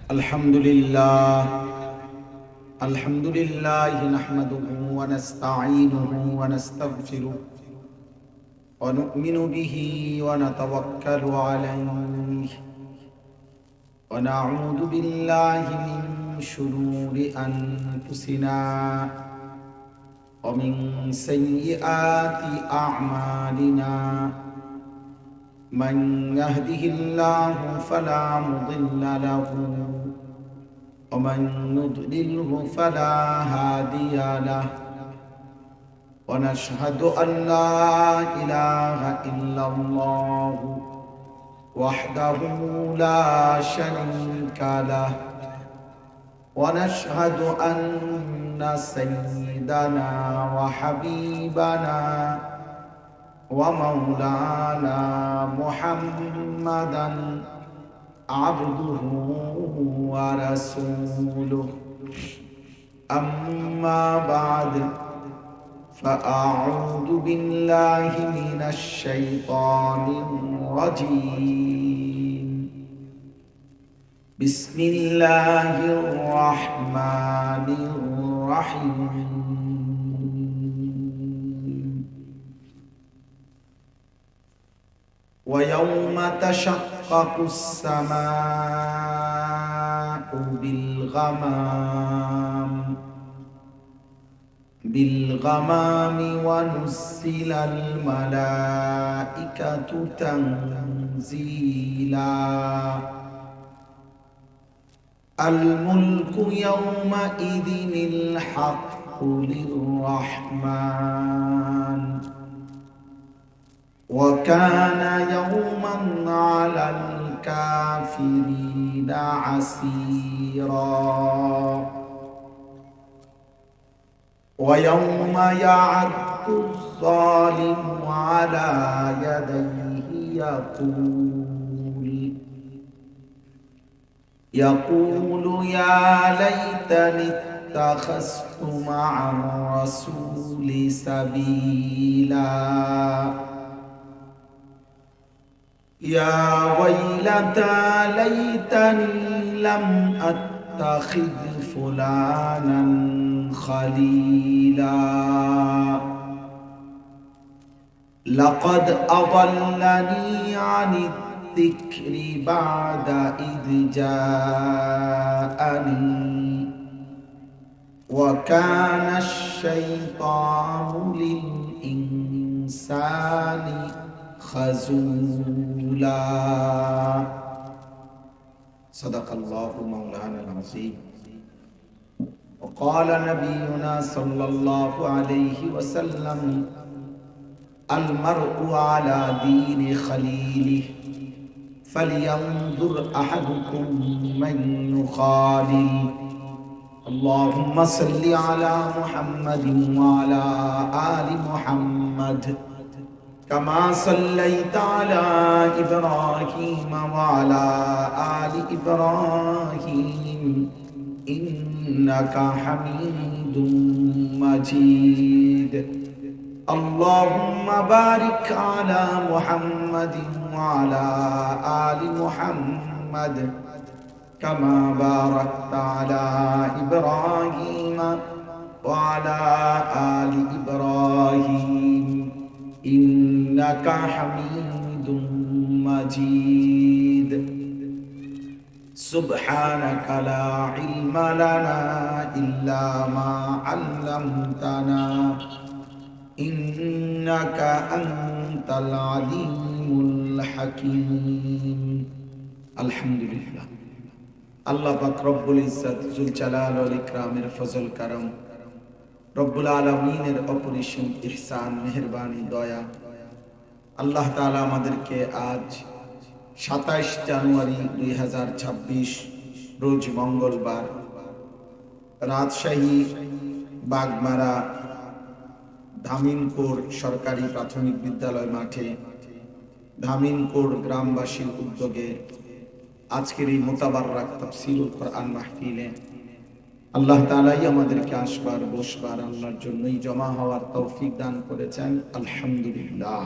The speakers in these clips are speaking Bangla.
আলহামদুলিল্লাহ নাহমাদুহু ওয়া নাস্তাঈনুহু ওয়া নাস্তাগফিরুহু ওয়া নু'মিনু বিহি ওয়া নাতাওয়াক্কালু আলাইহি ওয়া না'উযু বিল্লাহি মিন শুরুরি আনফুসিনা ওয়া মিন সাইয়্যাতি আ'মালিনা মান ইয়াহদিহিল্লাহু ফালা মুদিল্লা লাহু ومن يضلله فلا هادي له ونشهد أن لا إله إلا الله وحده لا شريك له ونشهد أن سيدنا وحبيبنا ومولانا محمدا عبده ورسوله أما بعد فأعوذ بالله من الشيطان الرجيم بسم الله الرحمن الرحيم ويوم تشقق السماء بالغمام ونزل الملائكة تنزيلا الملك يومئذ الحق للرحمن وكان يوما على الكافرين عسيرا ويوم يعض الظالم على يديه يقول يا ليتني اتخذت مع الرسول سبيلا يا ويلتى ليتني لم أتخذ فلانا خليلا لقد أضلني عن الذكر بعد إذ جاءني وكان الشيطان للإنسان خذولا صدق الله مولانا العظيم وقال نبينا صلى الله عليه وسلم المرء على دين خليله فلينظر أحدكم من يخالل اللهم صل على محمد وعلى آل محمد كما صليت على إبراهيم وعلى آل إبراهيم إنك حميد مجيد اللهم بارك على محمد وعلى آل محمد كما باركت على إبراهيم وعلى آل إبراهيم إنك حميد مجيد سبحانك لا علم لنا إلا ما علمتنا إنك أنت العليم الحكيم الحمد لله আল্লাহ পাক রব্বুল ইজ্জত জুল জালাল ওয়াল ইকরামের ফজল করম রব্বুল আলামিনের অপরিসীম ইহসান মেহেরবানি দয়া আল্লাহ তাআলা আমাদেরকে আজ 27 জানুয়ারি 2026 রোজ মঙ্গলবার রাজশাহী বাগমারা ধামিনকোর সরকারি প্রাথমিক বিদ্যালয় মাঠে ধামিনকোর গ্রামবাসীর উদ্যোগে আজকের এই মুতাবাররাক তাফসীরুল কোরআন মাহফিলে আল্লাহ তাআলাই আমাদেরকে আসবার বসবার আল্লাহর জন্যই জমা হওয়ার তৌফিক দান করেছেন আলহামদুলিল্লাহ।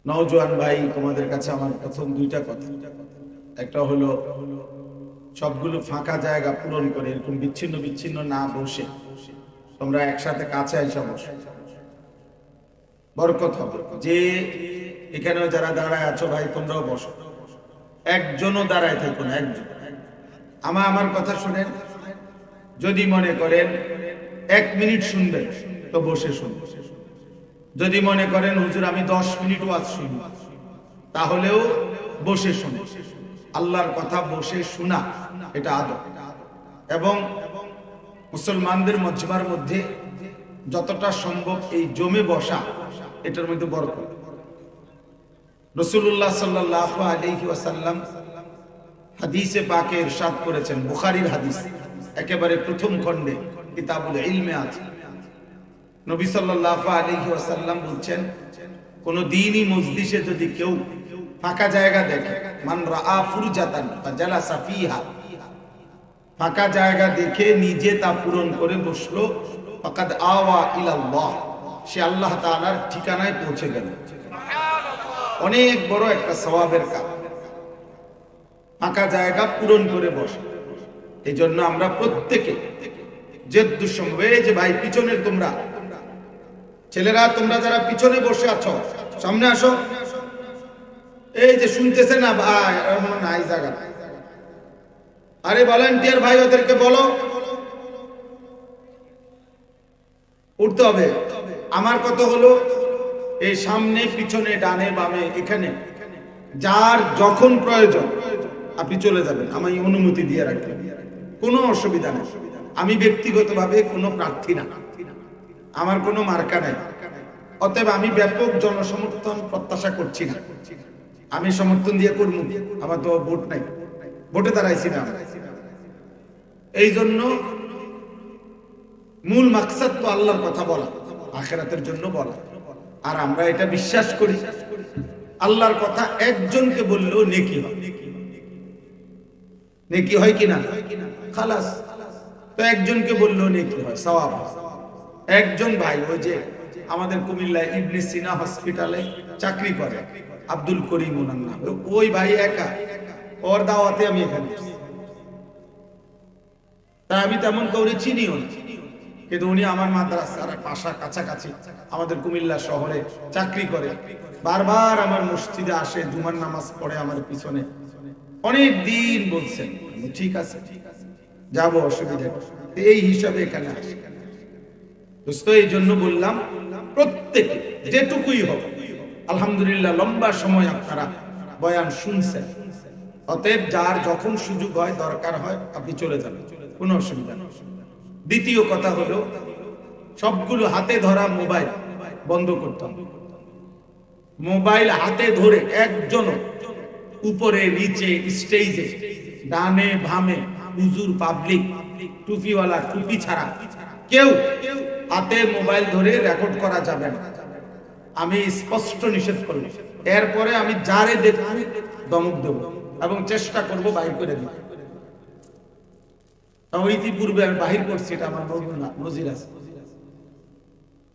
নওজোয়ান ভাই, তোমাদের কাছে আমার প্রথম দুইটা কথা। একটা হলো সবগুলো ফাঁকা জায়গা পূরণ করে এরকম বিচ্ছিন্ন বিচ্ছিন্ন না বসে তোমরা একসাথে কাছে এসে বসো, বরকত হবে। যে এখানেও যারা দাঁড়ায় আছো ভাই তোমরাও বসো, একজনও দাঁড়ায় থাকো না, একজন। আমার কথা শুনেন, যদি মনে করেন 1 মিনিট শুনবেন তো বসে শুনবেন, যদি মনে করেন হুজুর আমি 10 মিনিট ওয়াজ শুনব তাহলেও বসে শুনে। আল্লাহর কথা বসে শোনা এটা আদব। এবং মুসলমানদের মজমার মধ্যে যতটা সম্ভব এই জমে বসা, এটার মধ্যে বরকত। রাসূলুল্লাহ সাল্লাল্লাহু আলাইহি ওয়াসাল্লাম হাদিসে পাকে ইরশাদ করেছেন, বুখারীর হাদিস, একেবারে প্রথম খণ্ডে কিতাবুল ইলমে আছে। নবী সাল্লাল্লাহু আলাইহি ওয়াসাল্লাম বলছেন, কোন দ্বীনি মজলিসে যদি কেউ ফাঁকা জায়গা দেখে, মান রাআ ফুরজাতান ফাজালাসা ফিহা, ফাঁকা জায়গা দেখে নিজে তা পূরণ করে বসলো, ফাকাদ আওয়া ইলাল্লাহ, সে আল্লাহ তাআলার ঠিকানায় পৌঁছে গেল। অনেক বড় একটা সওয়াবের কাজ, ফাঁকা জায়গা পূরণ করে বসে। এই জন্য আমরা প্রত্যেকে যে দুঃসম্ভব, যে ভাই পিছনের তোমরা ছেলেরা, তোমরা যারা পিছনে বসে আছো সামনে আসো। এই যে শুনতেছে না ভাই, নাই জায়গা, আরে ভলান্টিয়ার ভাই ওদেরকে বলো উঠতে হবে। আমার কথা হলো এই সামনে পিছনে ডানে বামে এখানে যার যখন প্রয়োজন আপনি চলে যাবেন, আমি অনুমতি দিয়ে রাখবেন, কোনো অসুবিধা নেই। আমি ব্যক্তিগতভাবে কোনো প্রার্থী না, আমার কোনো মার্কা নাই, অতএব আমি ব্যাপক জনসমর্থন প্রত্যাশা করছি না। আমি সমর্থন দিয়ে করবো, আমার তো ভোট নাই, ভোটে দাঁড়াইছি না। এই জন্য মূল মাকসাদ তো আল্লাহর কথা বলা, আখিরাতের জন্য বলা। আর আমরা এটা বিশ্বাস করি আল্লাহর কথা একজনকে বললেও নেকি হয়। নেকি হয় কিনা? খালাস। তো একজনকে বললেও নেকি হয়, সওয়াব। একজন ভাই, ওই যে আমাদের কুমিল্লায় ইবনে সিনা হসপিটালে চাকরি করে আব্দুল করিম ওনার নাম, ওই ভাই একা, ওর দাওয়াতে আমি এখানে। তাই আমি তেমন কাউরে চিনিও না, কিন্তু উনি আমার মাদ্রাসার পাশা কাছাকাছি আমাদের কুমিল্লা শহরে চাকরি করে, বারবার আমার মসজিদে আসে, জুমার নামাজ পড়ে আমার পিছনে। অনেক দিন বলছেন ঠিক আছে যাবো, অসুবিধা। এই হিসাবে এখানে আসে দোস্ত। এই জন্য বললাম প্রত্যেকে যেটুকুই হোক, আলহামদুলিল্লাহ লম্বা সময় আপনারা বয়ান শুনছেন, অতএব যার যখন সুযোগ হয় দরকার হয় আপনি চলে যাবেন, কোনো অসুবিধা নেই। দ্বিতীয় কথা হলো সবগুলো হাতে ধরা মোবাইল বন্ধ করতে হবে। মোবাইল হাতে ধরে একজন উপরে নিচে স্টেজে ডানে বামে হুজুর পাবলিক টুপিওয়ালা টুপি ছাড়া কেউ হাতে মোবাইল ধরে রেকর্ড করা যাবে না, আমি স্পষ্ট নিষেধ করব। এরপরে আমি যারে দেখব দমক দেব এবং চেষ্টা করব বাহির করে দিতে। ইতিপূর্বে আমি বাহির করছি, এটা আমার নজির আছে।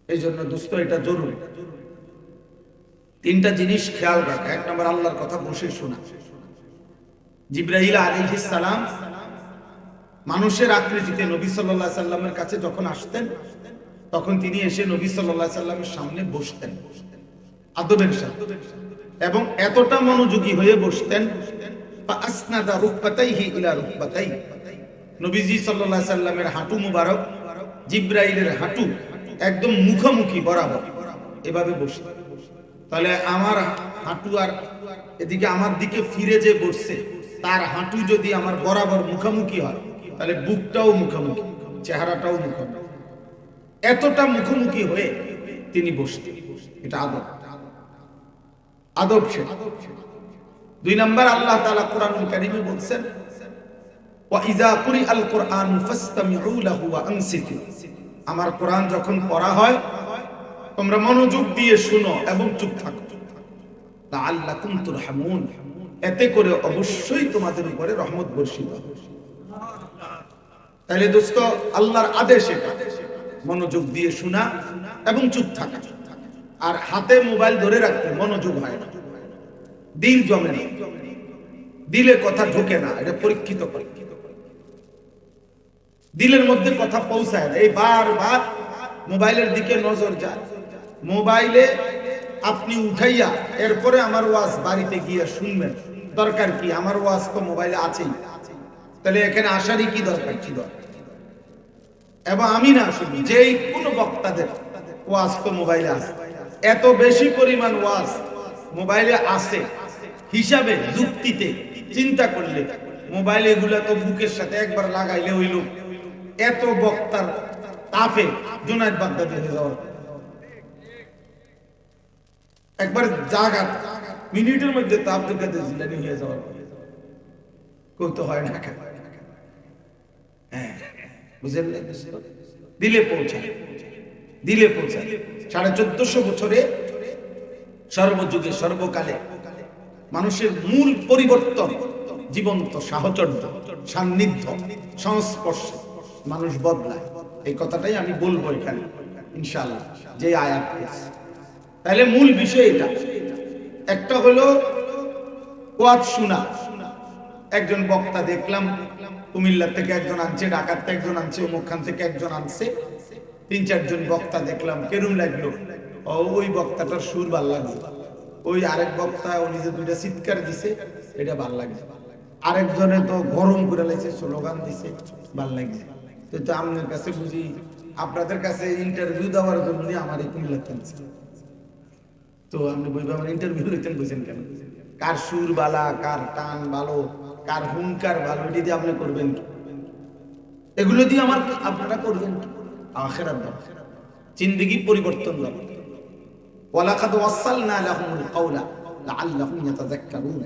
এই জন্য দোস্ত এটা জরুরি। 3টা জিনিস খেয়াল রাখা। 1 নম্বর আল্লাহর কথা বসে শোনা। জিবরাইল আলাইহিস সালাম মানুষের আকৃতিতে নবী সাল্লাল্লাহু আলাইহি সাল্লামের কাছে যখন আসতেন, তখন তিনি এসে নবী সাল্লাল্লাহু আলাইহি সাল্লামের সামনে বসতেন আদবের সাথে, এবং এতটা মনোযোগী হয়ে বসতেন ফাসনাদা রুকবাতাইহি ইলা রুকবাতাই, নবীজি সাল্লাল্লাহু আলাইহি সাল্লামের হাঁটু মুবারক জিবরাইলের হাঁটু একদম মুখোমুখি বরাবর এভাবে বসতেন। তাহলে আমার হাঁটু আর এদিকে আমার দিকে ফিরে যে বসছে, তার হাঁটু যদি আমার বরাবর মুখোমুখি হয়, তাহলে বুকটাও মুখোমুখি, চেহারাটাও মুখোমুখি, এতটা মুখোমুখি হয়ে তিনি বসতেন। এটা আদব, আদব সে। 2 নম্বর আল্লাহ তাআলা কোরআনুল কারীমে বলছেন, ওয়া ইযা কুরিআল কুরআনু ফাসতামিউ লাহু ওয়া আনসিতু, আমার কোরআন যখন পড়া হয় তোমরা মনোযোগ দিয়ে শুনো এবং চুপ থাকো, লাআল্লাকুম তুরহামুন, এতে করে অবশ্যই তোমাদের উপরে রহমত বর্ষিত হবে। তাহলে দোস্ত আল্লাহর আদেশ এটা, মনোযোগ দিয়ে শোনা এবং চুপ থাকা। আর হাতে মোবাইল ধরে রাখতে মনোযোগ হয় না, দিল জমে না। দিলে কথা ঢোকে না, এটা পরীক্ষিত করে। দিলের মধ্যে কথা পৌঁছায় না, এই বারবার মোবাইলের দিকে নজর যায়। মোবাইলে আপনি উঠাইয়া এরপরে আমার ওয়াজ বাড়িতে গিয়ে শুনবেন, দরকার কি? আমার ওয়াজ তো মোবাইলে আছেই, তাহলে এখানে আসারই কি দরকার ছিল? এবং আমি না শুনি যেই কোনো বক্তাদের ওয়াজ তো মোবাইলে আছে, এত বেশি পরিমাণ ওয়াজ মোবাইলে আছে হিসাবে যুক্তিতে চিন্তা করলে মোবাইল এগুলা তো বুকের সাথে একবার লাগাইলে হইল এত বক্তার তাপে জুনায়েদ বাগদাদি হয়ে যাওয়ার একবার জায়গা মিনিটের মধ্যে তাপ ঢুকাতে জিলানি হয়ে যাওয়ার কইতে হয় না। হ্যাঁ, বুঝলেন? দিলে পৌঁছায়, দিলে পৌঁছায়। 1450 বছরে সর্বযুগে সর্বকালে মানুষের মূল পরিবর্তন জীবন্ত সাহচর্য, সান্নিধ্য, সংস্পর্শ মানুষ বদলায়। এই কথাটাই আমি বলবো এখানে ইনশাআল্লাহ, যে আয়াত। তাহলে মূল বিষয় এটা। একটা হলো ওয়াজ শোনা। একজন বক্তা দেখলাম কুমিল্লা থেকে একজন আনছে, ঢাকার থেকে একজন আনছে, অমুকখান থেকে একজন আনছে, 3-4 জন বক্তা দেখলাম। কেরম লাগলো? ওই বক্তাটার সুর ভাল লাগলো। ওই আরেক বক্তা উনি যে 2টা চিৎকার দিছে, এটা ভাল লাগছে। আরেকজনে তো গরম করে লাগছে, স্লোগান দিছে, ভাল লাগছে। তো আপনার কাছে বুঝি আপনাদের কাছে ইন্টারভিউ দেওয়ার জন্য আমার এই কুমিল্লা কিনছে। তো আপনি বলবেন আমার ইন্টারভিউ লইতেন, বুঝেন কেন? কার সুর বালা, কার টান ভালো, কার হুঙ্কার ভালো, এটি দিয়ে আপনি করবেন কি? এগুলো দিয়ে আমার আপনারা করবেন কি? আখিরাত দাও, জিন্দেগি পরিবর্তন দাও। ওয়ালাকাদ ওয়াসালনা লাহুমুল কাওলা লাআল্লাহুম ইয়াতাযাক্কারুন।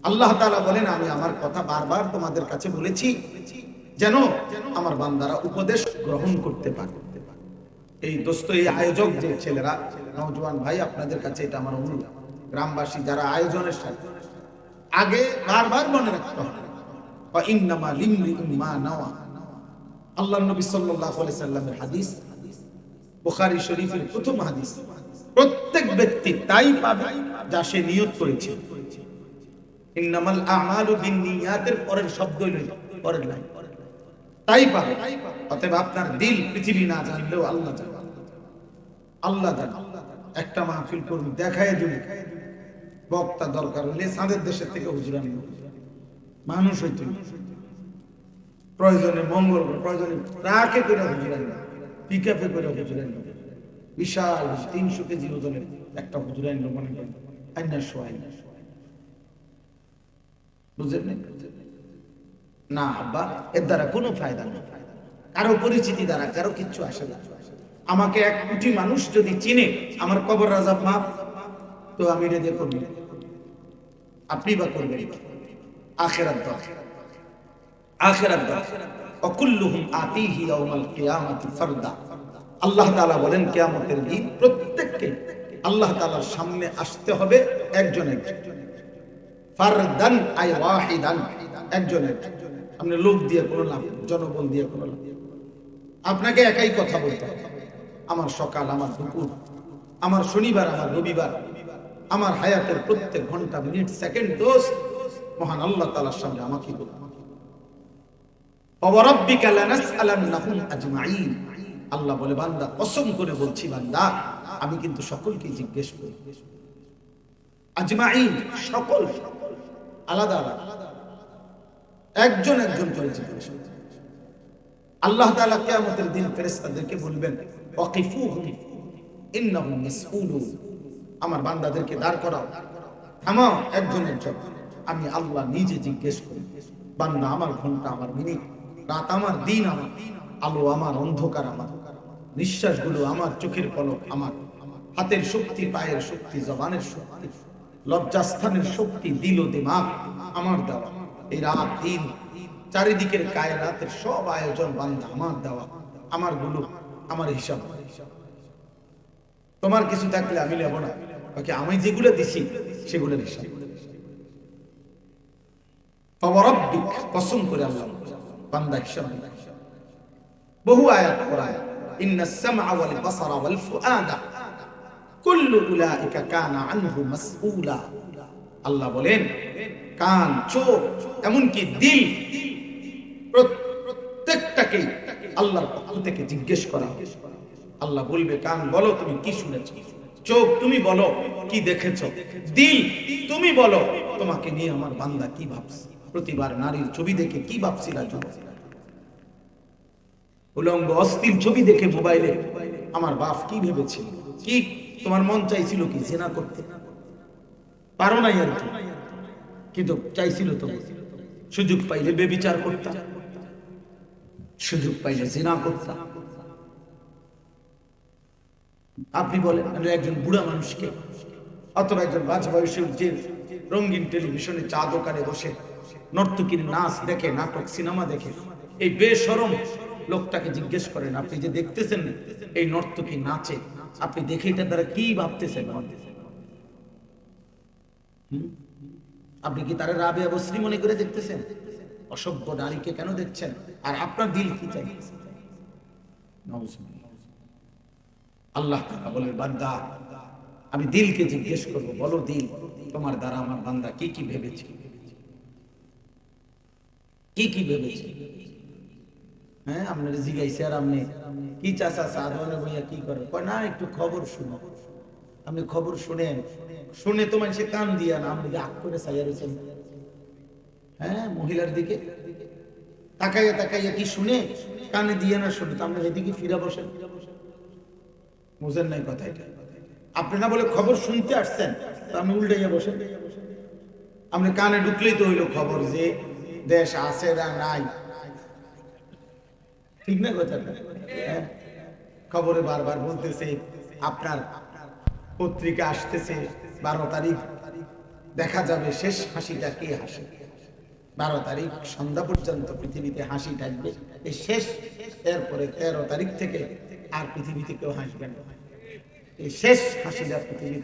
আল্লাহ তাআলা বলেন, আমি আমার কথা বারবার তোমাদের কাছে বলেছি যেন আমার বান্দারা উপদেশ গ্রহণ করতে পারে। এই দোস্ত, এই আয়োজক যে ছেলেরা, নওজোয়ান ভাই, আপনাদের কাছে এটা আমার অনুরোধ। গ্রামবাসী যারা আয়োজনের সাথে, আগে বারবার মনে রাখতে হবে ওয়া ইন্নামা লিমরিইন মা নাওয়া। আল্লাহর নবী সাল্লাল্লাহু আলাইহি সাল্লামের হাদিস, বুখারী শরীফের প্রথম হাদিস। প্রত্যেক ব্যক্তি তাই পাবে যা সে নিয়ত করেছে। ইন্নামাল আমালু বিন্নিয়াতের পরের শব্দ হইল পরের লাইন, তাই পাবে। অতএব আপনার দিল পৃথিবী না জানলেও আল্লাহ জানে, আল্লাহ জানে। একটা মাহফিল করুন, দেখায় দিবে বক্তা দরকার হলে চাঁদের দেশের থেকে হুজুর আনবে, মানুষ হইতে প্রয়োজনে মঙ্গল, প্রয়োজনে ট্রাকে করে হুজুর আনবে, পিকআপে করে হুজুর আনবে, বিশাল 300 কেজি ওজনের একটা হুজুর আনলো, মনে করেন আইনার সোয়াই। বুঝলেন না আব্বা? এর দ্বারা কোনো ফায়দা নেই, কারো পরিচিতি দ্বারা কারো কিচ্ছু আসে না। আমাকে 1 কোটি মানুষ যদি চিনে, আমার কবর আযাব মাফ, তো আমি রেজে করব, আপনি বা করবেন আখিরাত দাও, আখিরাত দাও। ওয়াকুল্লুহুম আতিহি ইয়াউমাল কিয়ামাতি ফারদা। আল্লাহ তাআলা বলেন, কিয়ামতের দিন প্রত্যেককে আল্লাহ তাআলার সামনে আসতে হবে একজন একজন। ফারদান আই ওয়াহিদান, একজন একজন। আপনি লোক দিয়ে কোনো লাভ, জনবল দিয়ে কোনো লাভ। আপনাকে একাই কথা বলতে হবে। আমার সকাল, আমার দুপুর, আমার শনিবার, আমার রবিবার, আমার হায়াতের প্রত্যেক ঘন্টা, মিনিট, সেকেন্ড, দোস্ত মহান আল্লাহ তাআলার সামনে আমাকে বলতে হবে। ওয়া রাব্বিকা লানাসআলান্নাহুম আজমাইন। আল্লাহ বলে, বান্দা কসম করে বলছি, বান্দা আমি কিন্তু সকলকে জিজ্ঞেস করি। আজমাইন, সকল, আলাদা আলাদা, একজন একজন করে জিজ্ঞেস করবে। আল্লাহ তাআলা কিয়ামতের দিন ফেরেশতাদেরকে বলবেন, ওয়াকিফুহুম ইন্নাহুম মাসউলুন। আমার বান্দাদেরকে দাঁড় করাও, থামাও একজন একজন, আমি আল্লাহ নিজে জিজ্ঞেস করি। বান্দা আমার ঘন্টা, আমার মিনিট, রাত আমার, দিন আমার, আলো আমার, অন্ধকার আমার, নিঃশ্বাসগুলো আমার, চোখের পলক আমার, হাতের শক্তি, পায়ের শক্তি, জবানের শক্তি, লজ্জাস্থানের শক্তি, দিল ও দিমাগ আমার দেওয়া। এই রাত দিন চারিদিকের কায়নাতের সব আয়োজন বান্দা আমার দেওয়া, আমার গুলো, আমার হিসাব। তোমার কিছু থাকলে আমি নেব না, বাকি আমি যেগুলো দিছি সেগুলোর হিসাব। ফাওয়ারাব্বিক, কসম করে আল্লাহ, বান্দা হিসাব দিবে। বহু আয়াত কোরআন, ইন্নাস সামআ ওয়াল বাসারা ওয়াল ফুআদা কুল্লু উলাইকা কানা আনহু মাসউলা। আল্লাহ বলেন কান, চোখ, এমনকি দিল, প্রত্যেকটাকে আল্লাহর পক্ষ থেকে জিজ্ঞেস করা। আল্লাহ বলবে কান বলো তুমি কি শুনেছো, চোখ তুমি বলো কি দেখেছো, দিল তুমি বলো তোমাকে নিয়ে আমার বান্দা কি ভাবছে, প্রতিবার নারীর ছবি দেখে কি ভাবছিলা, উলঙ্গ অস্থির ছবি দেখে মোবাইলে আমার বাপ কি ভেবেছিল, কি তোমার মন চাইছিল কি জিনা করতে, পারো নাই আর কি, কিন্তু চাইছিল তো, সুযোগ পাইলে বেবিচার করতাম, সুযোগ পাইলে জিনা করতাম। আপনি বলেন একজন বুড়া মানুষকে অথবা একজন মাঝ বয়সী যে রঙিন টেলিভিশনে চা দোকানে বসে নর্তকীর নাচ দেখে, নাটক সিনেমা দেখে, এই বেশরম লোকটাকে জিজ্ঞেস করেন আপনি যে দেখতেছেন এই নর্তকী নাচে, আপনি দেখে এটা দ্বারা কি ভাবতেছেন? আপনি কি তারা রাবেয়া বসরি মনে করে দেখতেছেন? অসভ্য নারীকে কেন দেখছেন? আর আপনার দিল কি চাই? আল্লাহ তাআলা বলেন বান্দা আমি দিলকে জিজ্ঞেস করব, বলো দিল তোমার দ্বারা আমার বান্দা কি কি ভেবেছে, কি কি ভেবেছে? হ্যাঁ আপনার জিজ্ঞাসা আর আপনি কি চাচা সাধনে বইয়া কি করে, কয় না একটু খবর শুনো। আপনি খবর শুনেন, শুনে তো মানুষে কান দিয়া না, আপনি আগ করে চাইয়া রয়েছেন, হ্যাঁ মহিলার দিকে তাকাইয়া তাকাইয়া কি শুনে, কানে দিয়ে না শুনে, তো আপনি এদিকে ফিরা বসেন, বুঝেন নাই কথা এটা? আপনি না বলে খবর শুনতে আসছেন, তো আপনি উল্টাইয়া বসেন। আপনি কানে ঢুকলেই তো হইলো খবর যে দেশ আছে না নাই, ঠিক না কথাটা? খবরে বারবার বলতেছে আপনার পত্রিকা আসতেছে 12 তারিখ দেখা যাবে শেষ হাসিটা কে হাসে, 12 তারিখ সন্ধ্যা পর্যন্ত পৃথিবীতে হাসি থাকবে, এই শেষ। এরপরে 13 তারিখ থেকে আর পৃথিবীতে কেউ হাসবেন না, এই শেষ হাসিটা পৃথিবী।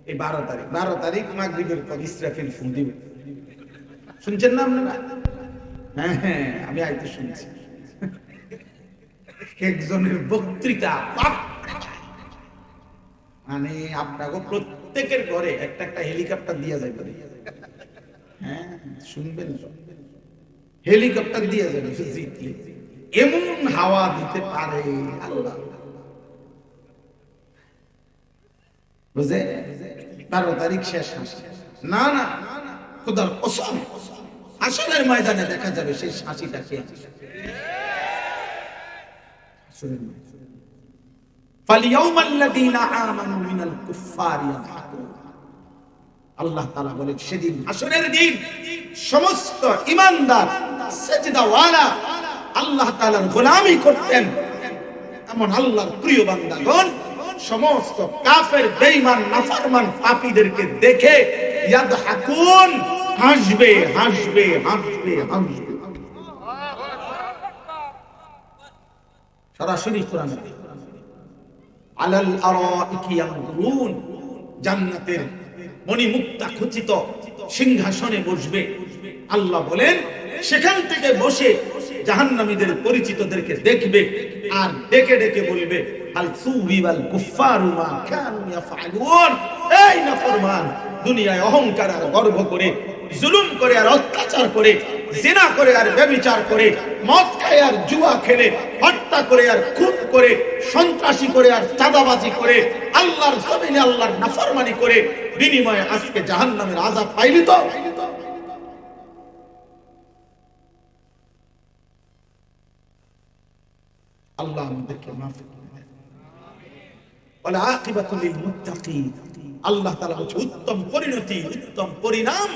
এই 12 তারিখ মাগরিবের পর ইসরাফিল ফোন দিবে, শুনছেন না আপনারা? হ্যাঁ হ্যাঁ আমি আইতে শুনছি একজনের বক্তৃতা, মানে আপনাকে প্রত্যেকের ঘরে একটা একটা হেলিকপ্টার দিয়ে যাবে। হ্যাঁ শুনবেন, হেলিকপ্টার দিয়ে যাবে, এমন হাওয়া দিতে পারে আল্লাহ, বুঝে? 12 তারিখ শেষ হাসি, না না খোদার কসম হাসরের ময়দানে দেখা যাবে শেষ হাসিটা কে হাসে। আল্লাহ তাআলা বলেন সেদিন হাসরের দিন সমস্ত ঈমানদার সিজদাওয়ালা আল্লাহ তাআলার গোলামি করতেন এমন আল্লাহর প্রিয় বান্দাগণ সমস্ত কাফের বেঈমান নাফরমান পাপীদেরকে দেখে ইয়াদহাকুন, হাসবে হাসবে হাসবে হাসবে। সরাসরি কোরআনে আলাল আরাইকি ইয়ানজুরুন, জান্নাতের মণিমুক্তা খচিত সিংহাসনে বসবে। আল্লাহ বলেন সেখান থেকে বসে জাহান্নামীদের পরিচিতদেরকে দেখবে আর ডেকে ডেকে বলবে আল সুবিবাল কুফারু মা কানু ইয়াফআলুন, এই নাফরমান দুনিয়ায় অহংকার আর গর্ব করে জুলুম করে আর অত্যাচার করে জিনা করে আর ব্যভিচার করে মদ খায় আর জুয়া খেলে হত্যা করে আর খুন করে সন্ত্রাসী করে আর চাঁদাবাজি করে আল্লাহর জমিনে আল্লাহর নাফরমানি করে বিনিময়ে আজকে জাহান্নামের আযাব পাইলি তো? আল্লাহ আমাদেরকে মাফ করে দেন। ওয়াল আকিবাতু লিল মুত্তাকিন, আল্লাহ তাআলা বলেন উত্তম পরিণতি উত্তম পরিণাম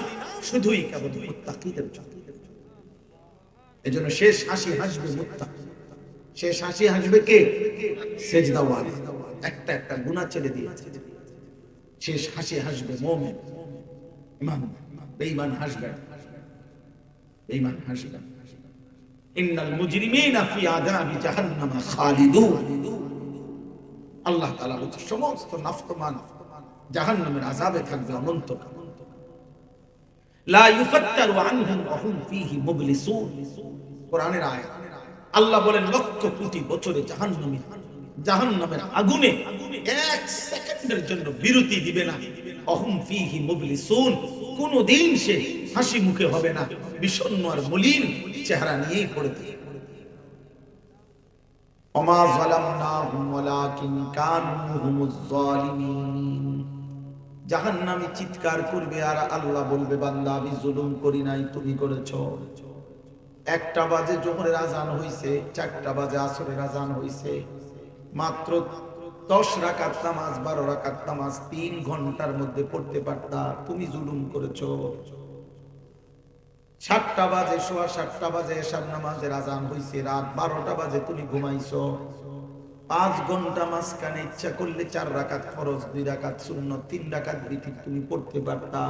শুধুই কেবল মুত্তাকিদের জন্য। এজন্য শেষ হাসি হাসবে মুত্তাকি, শেষ হাসি হাসবে কে? সিজদাওয়ালা, একটা একটা গুনাহ ছেড়ে দিয়েছে। শেষ হাসি হাসবে মুমিন, ঈমান, বেঈমান হাসবে, বেঈমান হাসবে। ইন্নাল মুজরিমিনা ফি আযাবি জাহান্নাম খালিদুন, আল্লাহ তাআলা বলেন সমস্ত নাফরমান জাহান্নামের আযাবে থাকবে অনন্তকাল। লা ইউফাত্তারু আনহুম ওয়া হুম ফীহি মুবলিসুন, কোরআনের আয়াত। আল্লাহ বলেন লক্ষ কোটি বছরে জাহান্নামের আগুনে 1 সেকেন্ডের জন্য বিরতি দিবে না, অহুম ফীহি মুবলিসুন, কোনদিন সে হাসি মুখে হবে না, বিষণ্ণ আর মলিন চেহারা নিয়েই পড়ে থাকে। ওমা যালামনাহুম ওয়ালাকিন কানু হুমুজ যালিমিন। জাহান্নামী চিৎকার করবে আর আল্লাহ বলবে, বান্দা আমি জুলুম করি নাই, তুমি করেছো। 1টা বাজে জোহরের আজান হইছে, 4টা বাজে আসরের আজান হইছে, মাত্র 10 রাকাত নামাজ, 12 রাকাত নামাজ 3 ঘন্টার মধ্যে পড়তে পারতা, তুমি জুলুম করেছো। 7টা বাজে, সোয়া 7টা বাজে এশার নামাজের আজান হইছে, রাত 12টা বাজে তুমি ঘুমাইছো। 5 ঘন্টা মাঝখানে ইচ্ছা করলে 4 রাকাত ফরজ, 2 রাকাত সুন্নত, 3 রাকাত বিতির তুমি পড়তে পারতা।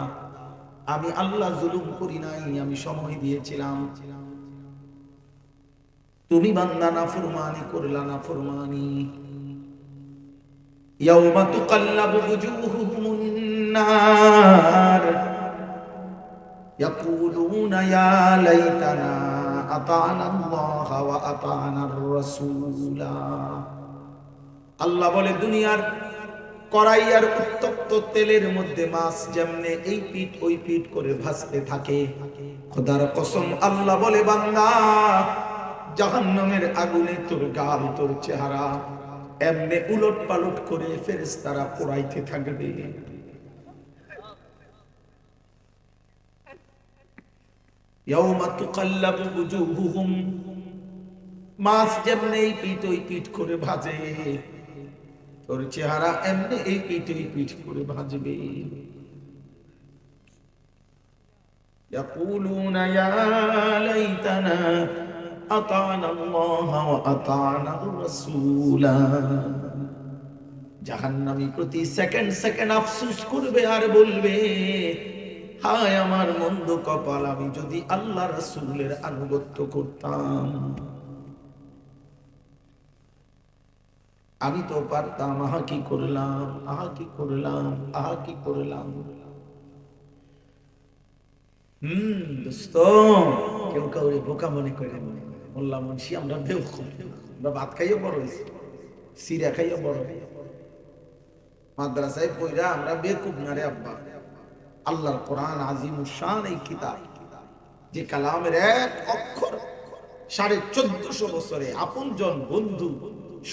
আমি আল্লাহ জুলুম করি নাই, আমি সময় দিয়েছিলাম। তুমি বান্দা নাফরমানি করলা, নাফরমানি। ইয়াউমা তুকাল্লাবু বুজুহুহুমুন নার ইয়াকুলুনা ইয়া লাইতানা আতা'না আল্লাহ ওয়া আতা'নার রাসূলা। আল্লাহ বলে, দুনিয়ার কড়াই আর উত্তপ্ত তেলের মধ্যে মাছ যেমনে এই পিঠ ওই পিঠ করে ভাসতে থাকে, খোদার কসম আল্লাহ বলে, বান্দা জাহান্নামের আগুনে তোর গাল, তোর চেহারা এমনে উলট পালট করে ফেরেশতারা পোড়াইতে থাকবে। ইয়াউমা তুকাল্লাবু বুজুহুহুম, মাছ যেমনে এই পিঠ ওই পিঠ করে ভাজে, তোর চেহারা এমনি এই পিঠ ওই পিঠ করে ভাজবে। ইয়াকুলুনা ইয়া লাইতানা আতা'না আল্লাহ ওয়া আতা'না আর-রাসূলা। জাহান্নামী প্রতি সেকেন্ড সেকেন্ড আফসোস করবে আর বলবে, হায় আমার মন্দ কপাল, আমি যদি আল্লাহ রাসূলের আনুগত্য করতাম, আমি তো পারতাম। আহা কি করলাম, আহা কি করলাম, আহা কি করলাম। দোস্ত, কেউ কাউরে বোকা মনে করে মোল্লা মুন্সি, আমরা বেওকুফ, আমরা ভাত খাইও বড় হয়েছি, সিরা খাইও বড় হয়েছি, মাদ্রাসায় পড়া আমরা বেকুব না রে আব্বা। আল্লাহর কোরআন আজিমুশ শান এই কিতাব, যে কালামের এক অক্ষর 1450 বছরে আপনজন, বন্ধু,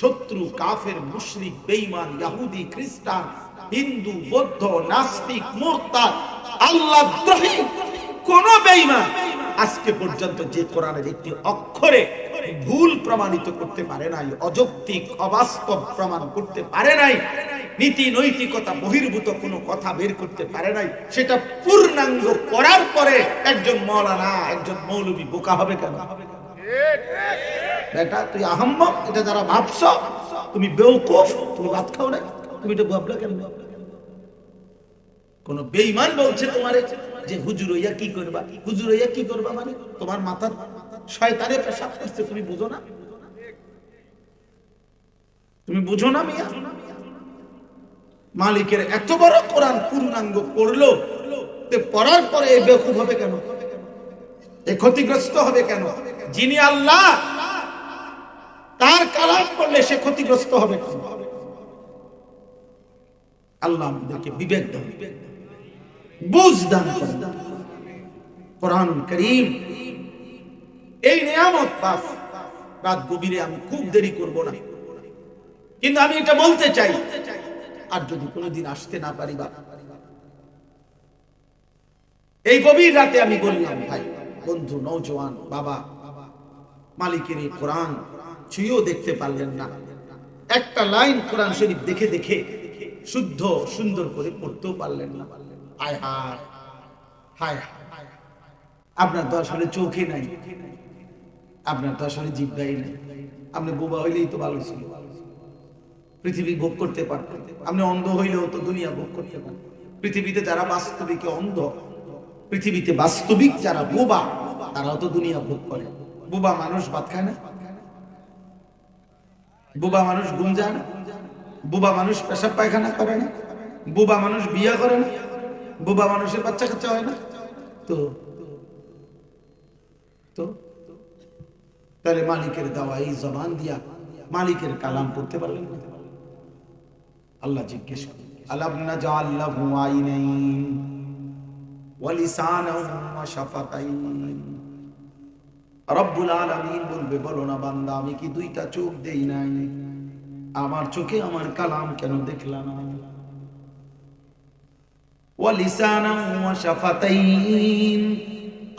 শত্রু, কাফের, মুশরিক, বেঈমান, ইহুদি, খ্রিস্টান, হিন্দু, বৌদ্ধ, নাস্তিক, মুরতাদ, আল্লাহদ্রোহী কোন বেঈমান আজকে পর্যন্ত যে কোরআনের একটি অক্ষরে ভুল প্রমাণিত করতে পারে নাই, অযৌক্তিক অবাস্তব প্রমাণ করতে পারে নাই, নীতি নৈতিকতা বহির্ভূত কোনো কথা বের করতে পারে নাই, সেটা পূর্ণাঙ্গ পড়ার পরে একজন মাওলানা, একজন মৌলবী বোকা হবে কেন? বেটা তুই আহম্মক, এটা যারা ভাবছ তুমি বেওকুফ, তুমি ভাত খাও না, তুমি এটা ভাবলা কেন? কোন বেঈমান বলছে তোমারে যে হুজুর হইয়া কি করবা, হুজুর হইয়া কি করবা, মানে তোমার মাথার শয়তানে পেশাব করছে, তুমি বুঝো না? তুমি বুঝো না মিয়া? মালিকের এত বড় কোরআন পূর্ণাঙ্গ পড়লো, পড়ার পরে এই বেকুফ হবে কেন, এই ক্ষতিগ্রস্ত হবে কেন? যিনি আল্লাহ, তার কালাম পড়লে সে ক্ষতিগ্রস্ত হবে কেন? আল্লাহ আমাদেরকে বিবেক দান, বুঝ দান করেন। কোরআন কারীম এই নিয়ামত পাস, রাত গভীরে আমি খুব দেরি করব না, কিন্তু আমি এটা বলতে চাই, আর যদি কোনোদিন আসতে না পারি, বা এই গভীর রাতে আমি বললাম, ভাই, বন্ধু, নওজোয়ান, বাবা, মালিকের এই কোরআন ছুঁয়েও দেখতে পারলেন না, একটা লাইন কোরআন শরীফ দেখে দেখে শুদ্ধ সুন্দর করে পড়তেও পারলেন না। হায় হায় হায়, আপনার তো আসলে চোখে নাই, আপনার তো আসলে জিহ্বাই নাই, আপনি বোবা হইলেই তো ভালো ছিল, পৃথিবী ভোগ করতে পারতেন। আপনি অন্ধ হইলেও তো দুনিয়া ভোগ করতে পারতেন। পৃথিবীতে যারা বাস্তবিক অন্ধ, পৃথিবীতে বাস্তবিক যারা বোবা, তারাও তো দুনিয়া ভোগ করে। বোবা মানুষ ভাত খায় না, বোবা মানুষ ঘুম যায় না, বোবা মানুষ পেশাব পায়খানা করে না, বোবা মানুষ বিয়ে করে না, বোবা মানুষের বাচ্চা কাচ্চা হয় না। তো তো তাহলে মালিকের দেওয়া এই জবান দিয়া মালিকের কালাম পড়তে পারলেন না? আল্লাহ জিজ্ঞেস করেন, আলাম নাজআল লাহু আইনাইন ওয়া লিসানান ওয়া শাফাতাইন। রব্বুল আলামিন বলবে, বলো না বান্দা, আমি কি দুইটা চোখ দেই নাই? আমার চোখে আমার কালাম কেন দেখলা না? ওয়া লিসানান ওয়া শাফাতাইন,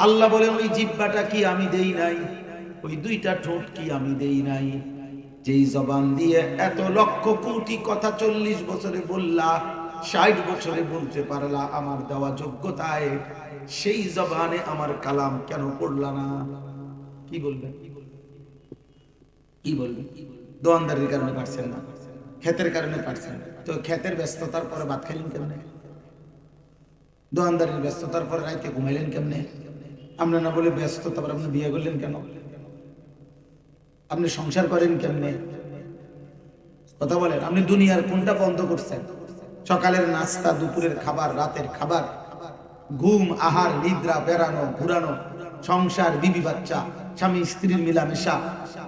আল্লাহ বলেন ওই জিহ্বাটা কি আমি দেই নাই? ওই দুইটা ঠোঁট কি আমি দেই নাই? যেই জবান দিয়ে এত লক্ষ কোটি কথা 40 বছরে বললা, 60 বছরে বলতে পারলা আমার দেওয়া যোগ্যতায়, সেই জবানে আমার কালাম কেন পড়লা না? কি বলবেন? কি বলবেন? দোয়ানদারির কারণে পারছেন না, ক্ষেতের কারণে পারছেন না। তো ক্ষেতের ব্যস্ততার পরে ভাত খাইলেন কেমনে? দোয়ানদারির ব্যস্ততার পরে রাইতে ঘুমাইলেন কেমনে? আমরা না বলে ব্যস্ত, তারপর আপনি বিয়ে করলেন কেন? আপনি সংসার করেন কেমনে? কথা বলেন। আপনি দুনিয়ার কোনটা বন্ধ করছেন? সকালের নাস্তা, দুপুরের খাবার, রাতের খাবার, ঘুম, আহার, নিদ্রা, বেড়ানো, ঘুরানো, সংসার, বিবি বাচ্চা, স্বামী স্ত্রীর মিলামেশা,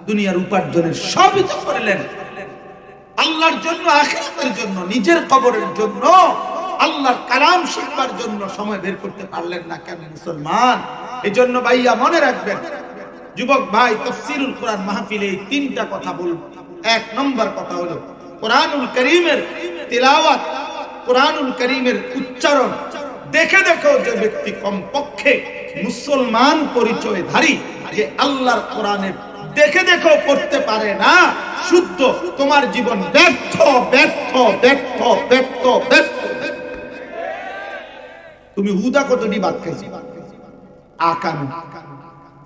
দুনিয়ার উপার্জনের সবই তো করলেন আল্লাহর জন্য, আখিরাতের জন্য, নিজের কবরের জন্য। আল্লাহর কালাম শিখবার জন্য সময় বের করতে পারলেন না কেন মুসলমান? এই জন্য ভাইয়া মনে রাখবেন, যুবক ভাই, তাফসীরুল কোরআন মাহফিলে এই তিনটা কথা বলবো। এক নম্বর কথা হলো কোরআনুল কারীমের তিলাওয়াত, কোরআনুল কারীমের উচ্চারণ দেখে দেখো যে ব্যক্তি কমপক্ষে মুসলমান পরিচয়ধারী, যে আল্লাহর কোরআনের দেখে দেখো পড়তে পারে না, শুদ্ধ, তোমার জীবন ব্যর্থ ব্যর্থ ব্যর্থ ব্যর্থ ব্যর্থ। তুমি হুদা কতটি ভাত খাইছো? আকানো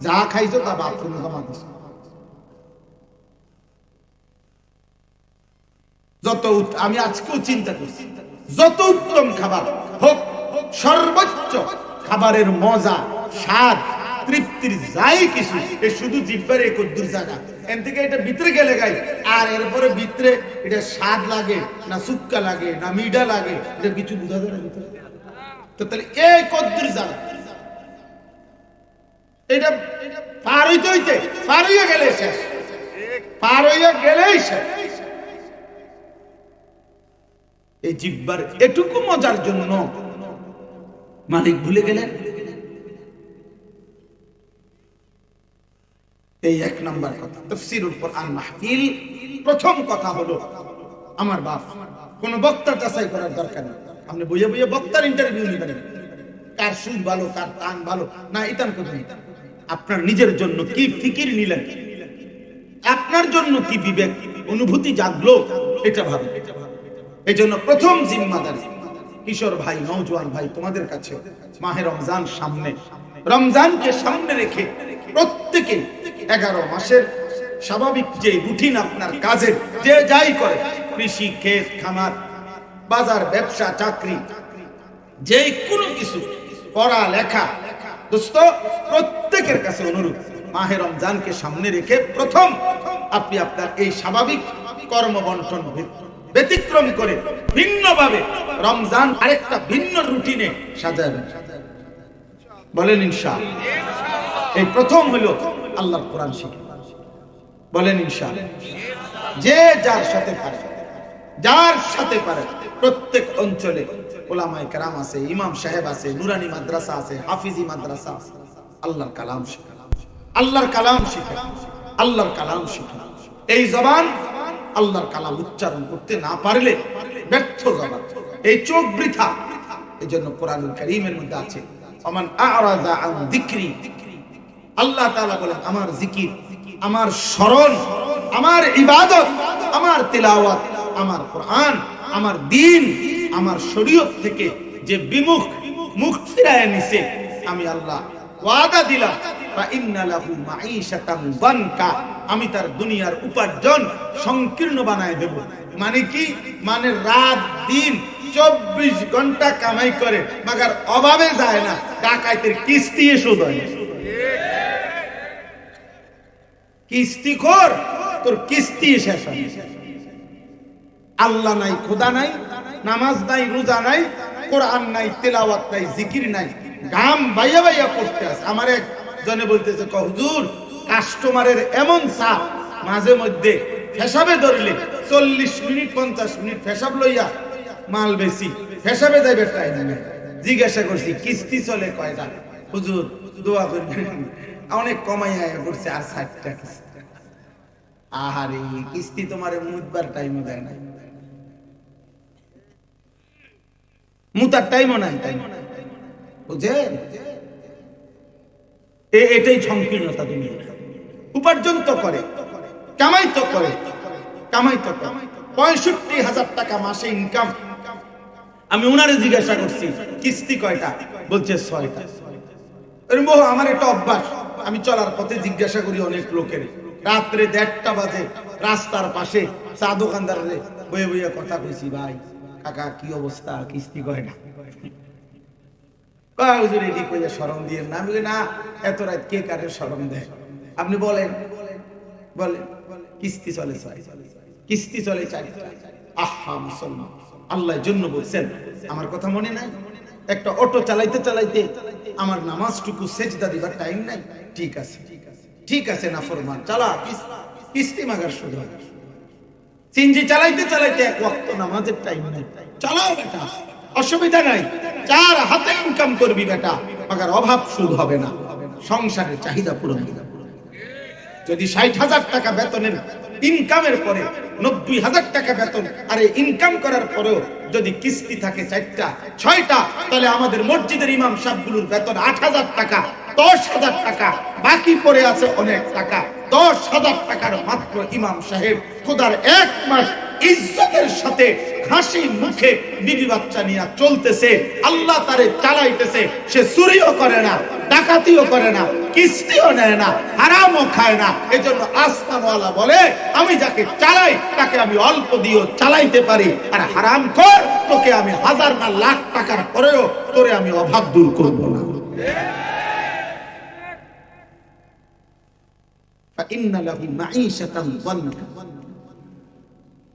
যা খাইছো তা বাথরুমে জমা দিছো। যত আমি আজকেও চিন্তা করছি, যত উত্তম খাবার হোক, সর্বোচ্চ খাবারের মজা, স্বাদ, তৃপ্তির যাই কিছু, এ শুধু জিহ্বার এক দূর জায়গা, এন থেকে এটা ভিতরে গেলে গাই, আর এরপরে ভিতরে এটা স্বাদ লাগে না সুক্কা লাগে না মিঠা লাগে, এটা কিছু বোঝা যায় না ভিতরে। তো তাহলে এই কদ্দুর জায়গা, এটা পার হইতে হইতে পার হইয়া গেলে শেষ, পার হইয়া গেলেই শেষ। এই জিহ্বার এটুকু মজার জন্য মালিক ভুলে গেলেন। এই এক নাম্বার কথা। তাফসীরুল কোরআন মাহফিল প্রথম কথা হলো, আমার বাপ কোন বক্তা যাচাই করার দরকার নেই। আপনি বইয়ে বইয়ে বক্তার ইন্টারভিউ নিবেন, কার সুর ভালো, কার টান ভালো না, ইতান করবেন। আপনার নিজের জন্য কি ফিকির নিলেন, আপনার জন্য কি বিবেক অনুভূতি জাগলো, এটা ভাবেন। এই জন্য প্রথম জিম্মাদারি, কিশোর ভাই, নওজোয়ান ভাই, তোমাদের কাছে মাহে রমজান সামনে, রমজানকে সামনে রেখে প্রত্যেকে 11 মাসের স্বাভাবিক যে রুটিন আপনার কাজের, যে যাই করে, কৃষি, ক্ষেত খামার, বাজার, ব্যবসা, চাকরি, যে কোনো কিছু, পড়া লেখা, দোস্ত, প্রত্যেকের কাছে অনুরোধ, মাহে রমজানকে সামনে রেখে প্রথম আপনি আপনার এই স্বাভাবিক কর্মবন্টন ব্যতিক্রম করে ভিন্নভাবে রমজান আরেকটা ভিন্ন রুটিনে সাজাবেন। বলেন ইনশাআল্লাহ। এই প্রথম হলো আল্লাহর কোরআন শিখা। বলেন ইনশাআল্লাহ। যে যার সাথে পারে, যার সাথে পারে, প্রত্যেক অঞ্চলে ওলামায়ে কেরাম আছে, ইমাম সাহেব আছে, নুরানি মাদ্রাসা আছে, হাফিজি মাদ্রাসা আছে, আল্লাহর কালাম শিখা, আল্লাহর কালাম শিখা, আল্লাহর কালাম শিখা। এই জবান আল্লাহর কালাম উচ্চারণ করতে না পারলে ব্যর্থ জবান, এই চোখ বৃথা। এই জন্য কোরআনুল কারীমের মধ্যে আছে, আমান আ'রাদা আন যিকরি, আল্লাহ তাআলা বলেন আমার জিকির, আমার স্মরণ, আমার ইবাদত, আমার তিলাওয়াত, আমার কোরআন, আমার দ্বীন, আমার শরীয়ত থেকে যে বিমুখ, মুখ ফিরায় নিছে, আমি আল্লাহ ওয়াদা দিলাম, ফা ইন্না লাহু মাঈশাতান দানকা, আমি তার দুনিয়ার উপার্জন সংকীর্ণ বানায় দেব। মানে কি? মানে রাত দিন 24 ঘন্টা কামাই করে, মাগার অভাবে যায় না, ডাকাইতের কিস্তি শোধ হয় না। কিস্তিখোর, তোর কিস্তি শেষ হয়। আল্লাহ নাই, খোদা নাই, নামাজ নাই, রোজা নাই, কোরআন নাই, তেলাওয়াত নাই, জিকির নাই, গাম বাইয়া বাইয়া করতে আছে। আমার এক জনে বলতেছে, হুজুর, কাস্টমারের এমন চাপ, মাঝে মধ্যে পেশাবে ধরলে 40 মিনিট 50 মিনিট পেশাব লইয়া মাল বেশি হিসাবে যাইবে টাইম নেই। জিজ্ঞাসা করছি কিস্তি চলে কয়টা? হুজুর দোয়া করবেন, অনেক কমাই আয়া করছে আর 60টা কিস্তি। আহারে কিস্তি তোমারে মুতবার টাইমও দেয় না, মুতার টাইমও নাই, তাই বুঝেন? এটাই সংকীর্ণতা। তুমি উপার্জন তো করে, কামাই তো করে, 65,000 টাকা মাসে ইনকাম। আমি উনারে জিজ্ঞাসা করছি কিস্তি কয়টা? বলছে 6টা। আমার একটা অভ্যাস, আমি চলার পথে জিজ্ঞাসা করি অনেক লোকের। রাত্রে 1:30টা বাজে রাস্তার পাশে চা দোকানদারে বয়ে বইয়া কথা কইছি, ভাই কাকা কি অবস্থা, কিস্তি কয়টা? হুজুর এটি কইয়া শরম দিয়ে না। আমি না, এত রাত কে কারে শরম দেয়? আপনি বলেন, বলেন কিস্তি চলে 6, কিস্তি চলে 4টা। আহা মুসলমান, আল্লাহর জন্য বলছেন, আমার কথা মনে নাই? একটা অটো চালাইতে চালাইতে আমার নামাজটুকু সেজদা দিবার টাইম নাই। ঠিক আছে, ঠিক আছে, না ফরমান চালা, কিস্তি মাগার শুরু হয়। সিনজি চালাইতে চালাইতে এক ওয়াক্ত নামাজের টাইম নাই, চালাও বেটা, অসুবিধা নাই, 4 হাতে ইনকাম করবি বেটা, মাগার অভাব সুদ হবে না, সংসারের চাহিদা পূরণ হবে। যদি 60,000 টাকা বেতনের ইনকামের পরে 90,000 টাকা বেতন আর ইনকাম করার পরেও যদি কিস্তি থাকে 4টা 6টা, তাহলে আমাদের মসজিদের ইমাম সাহেবগুলোর বেতন 8,000 টাকা, 10,000 টাকা বাকি পড়ে আছে অনেক টাকা। 10,000 টাকার মাত্র ইমাম সাহেব খোদার 1 মাস ইজ্জতের সাথে হাসি মুখে বিবি বাচ্চা নিয়ে চলতেছে, আল্লাহ তারে চালাইতেছে। সে চুরিও করে না, ডাকাতিও করে না, কিস্তিও নেয় না, হারামও খায় না। এজন্য আসমানওয়ালা বলে, আমি যাকে চালাই তাকে আমি অল্প দিয়েও চালাইতে পারি, আর হারাম কর তোকে আমি 1000 না লাখ টাকার পরেও তোরে আমি অভাব দূর করব না। ফাইন্না লাহু মাঈশাতান যানকা,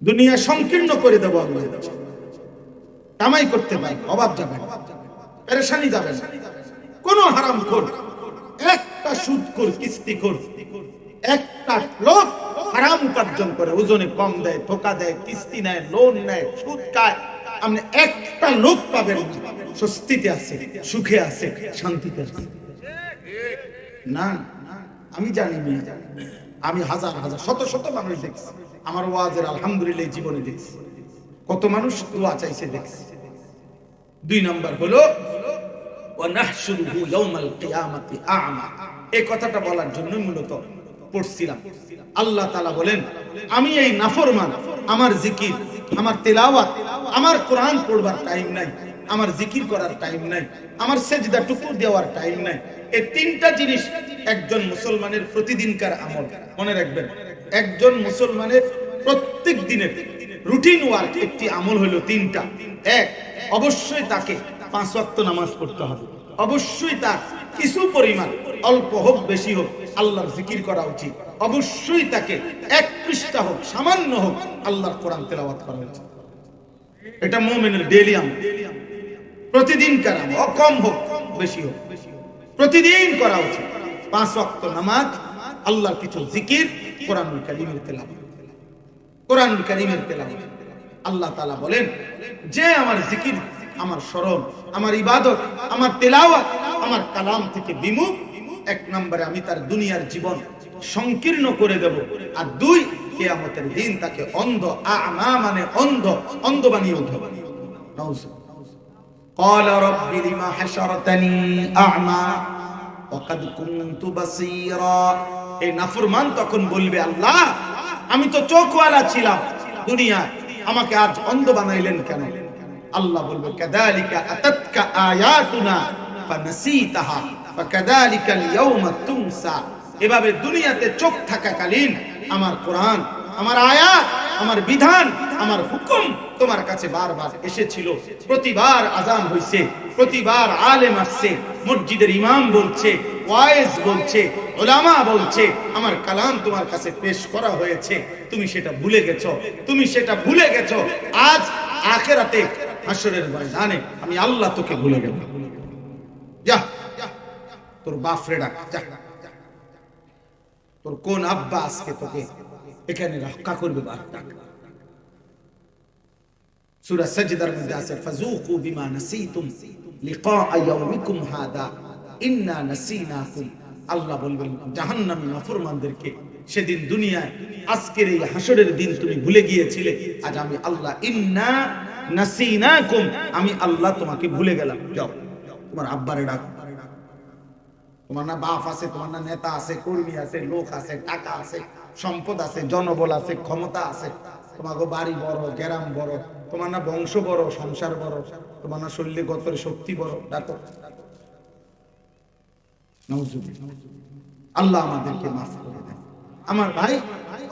দুনিয়া সংকীর্ণ করে দেব। আল্লাহ কামাই করতে পারে, অভাব যাবে না, পেরেশানি যাবে না। কোন হারামখোর, একটা সুদখোর, কিস্তিখোর, একটা লোক হারাম উপার্জন করে, ওজনে কম দেয়, ধোঁকা দেয়, কিস্তি নেয়, লোন নেয়, সুদ খায়, আপনি একটা লোক পাবেন স্বস্তিতে আছে, সুখে আছে, শান্তিতে আছে না। আমি জানি না, আমি হাজার হাজার শত শত মানুষ দেখছি, আমার ওয়াজের আলহামদুলিল্লাহ জীবনে দেখছি, কত মানুষ দোয়া চাইছে দেখছি। 2 নাম্বার হলো ওয়ানাহশুরুহু ইয়াওমাল কিয়ামাতি আ'মা। এই কথাটা বলার জন্য মূলত পড়ছিলাম। আল্লাহ তাআলা বলেন, আমি এই নাফরমান, আমার জিকির, আমার তেলাওয়াত, আমার কোরআন পড়বার টাইম নাই, আমার জিকির করার টাইম নাই, আমার সেজদা টুকু দেওয়ার টাইম নাই। এই 3টা জিনিস একজন মুসলমানের প্রতিদিনকার আমল। মনে রাখবেন, একজন মুসলমানের প্রত্যেক দিনের রুটিন ওয়ার্ক একটি আমল হলো 3টা। 1, অবশ্যই তাকে 5 ওয়াক্ত নামাজ পড়তে হবে। অবশ্যই তার কিছু পরিমাণ, অল্প হোক বেশি হোক, আল্লাহর জিকির করা উচিত। অবশ্যই তাকে 1 পৃষ্ঠা হোক, সামান্য হোক, আল্লাহর কোরআন তেলাওয়াত করা উচিত। এটা মুমিনের ডেইলি আমল, প্রতিদিনকার আমল, কম হোক বেশি হোক, প্রতিদিন করা উচিত। 5 ওয়াক্ত নামাজ, আল্লাহর কিছু জিকির, কোরআনুল কারীমের তেলাওয়াত, কোরআনুল কারীমের তেলাওয়াত। আল্লাহ তাআলা বলেন, যে আমার জিকির, আমার স্মরণ, আমার ইবাদত, আমার তেলাওয়াত, আমার কালাম থেকে বিমুখ, 1 নম্বরে আমি তার দুনিয়ার জীবন সংকীর্ণ করে দেব, আর 2, কিয়ামতের দিন তাকে অন্ধ, আ'মা মানে অন্ধ, অন্ধ বানিয়ে উঠাবো। ক্বালা রাব্বি লিমা হাশারতানি আ'মা ওয়া কাদ কুনতু বাসীরা। এই নাফরমান তখন বলবে, আল্লাহ আমি তো চোখওয়ালা ছিলাম দুনিয়ায়, আমাকে আজ অন্ধ বানাইলেন কেন? আল্লাহ বলবে, কাযালিকা আতাতকা আয়াতুনা ফানাসিতাহা ফাকাযালিকাল ইয়াওমা তুনসা। এভাবে দুনিয়াতে চোখ থাকাকালীন আমার কোরআন, আমার আয়াত, আমার বিধান, আমার হুকুম তোমার কাছে বারবার এসেছিল। প্রতিবার আজান হইছে, প্রতিবার আলেম আসছে, মসজিদের ইমাম বলছে, ওয়াইজ বলছে, উলামা বলছে, আমার কালাম তোমার কাছে পেশ করা হয়েছে, তুমি সেটা ভুলে গেছো, তুমি সেটা ভুলে গেছো। আজ আখিরাতে হাসরের ময়দানে আমি আল্লাহ তোকে ভুলে গেলাম। যা তোর বাপরে ডাক, যা, তোর কোন আব্বা আজকে তোকে এখানে রক্ষা করবে? ডাক। সূরা সাজদার মধ্যে আছে ফাযুকু বিমা নাসিতুম লিকা ইয়াউমিকুম হাদা ইন্না নাসিনাকুম। আল্লাহ বলবেন জাহান্নামী নাফরমানদেরকে, সেদিন দুনিয়ায় আজকের এই হাসরের দিন তুমি ভুলে গিয়েছিলে, আজ আমি আল্লাহ ইন্না নাসিনাকুম, আমি আল্লাহ তোমাকে ভুলে গেলাম। যাও তোমার আব্বারে ডাক, তোমার না বাপ আছে, তোমার না নেতা আছে, কর্মী আছে, লোক আছে, টাকা আছে, সম্পদ আছে, জনবল আছে, ক্ষমতা আছে, তোমাকে বাড়ি বড়, গ্রাম বড়, তোমার না বংশ বড়, সংসার বড়, তোমার না শরীরে গতরে শক্তি বড়, ডাকো। আল্লাহ আমাদেরকে মাফ করে দেন আমার ভাই।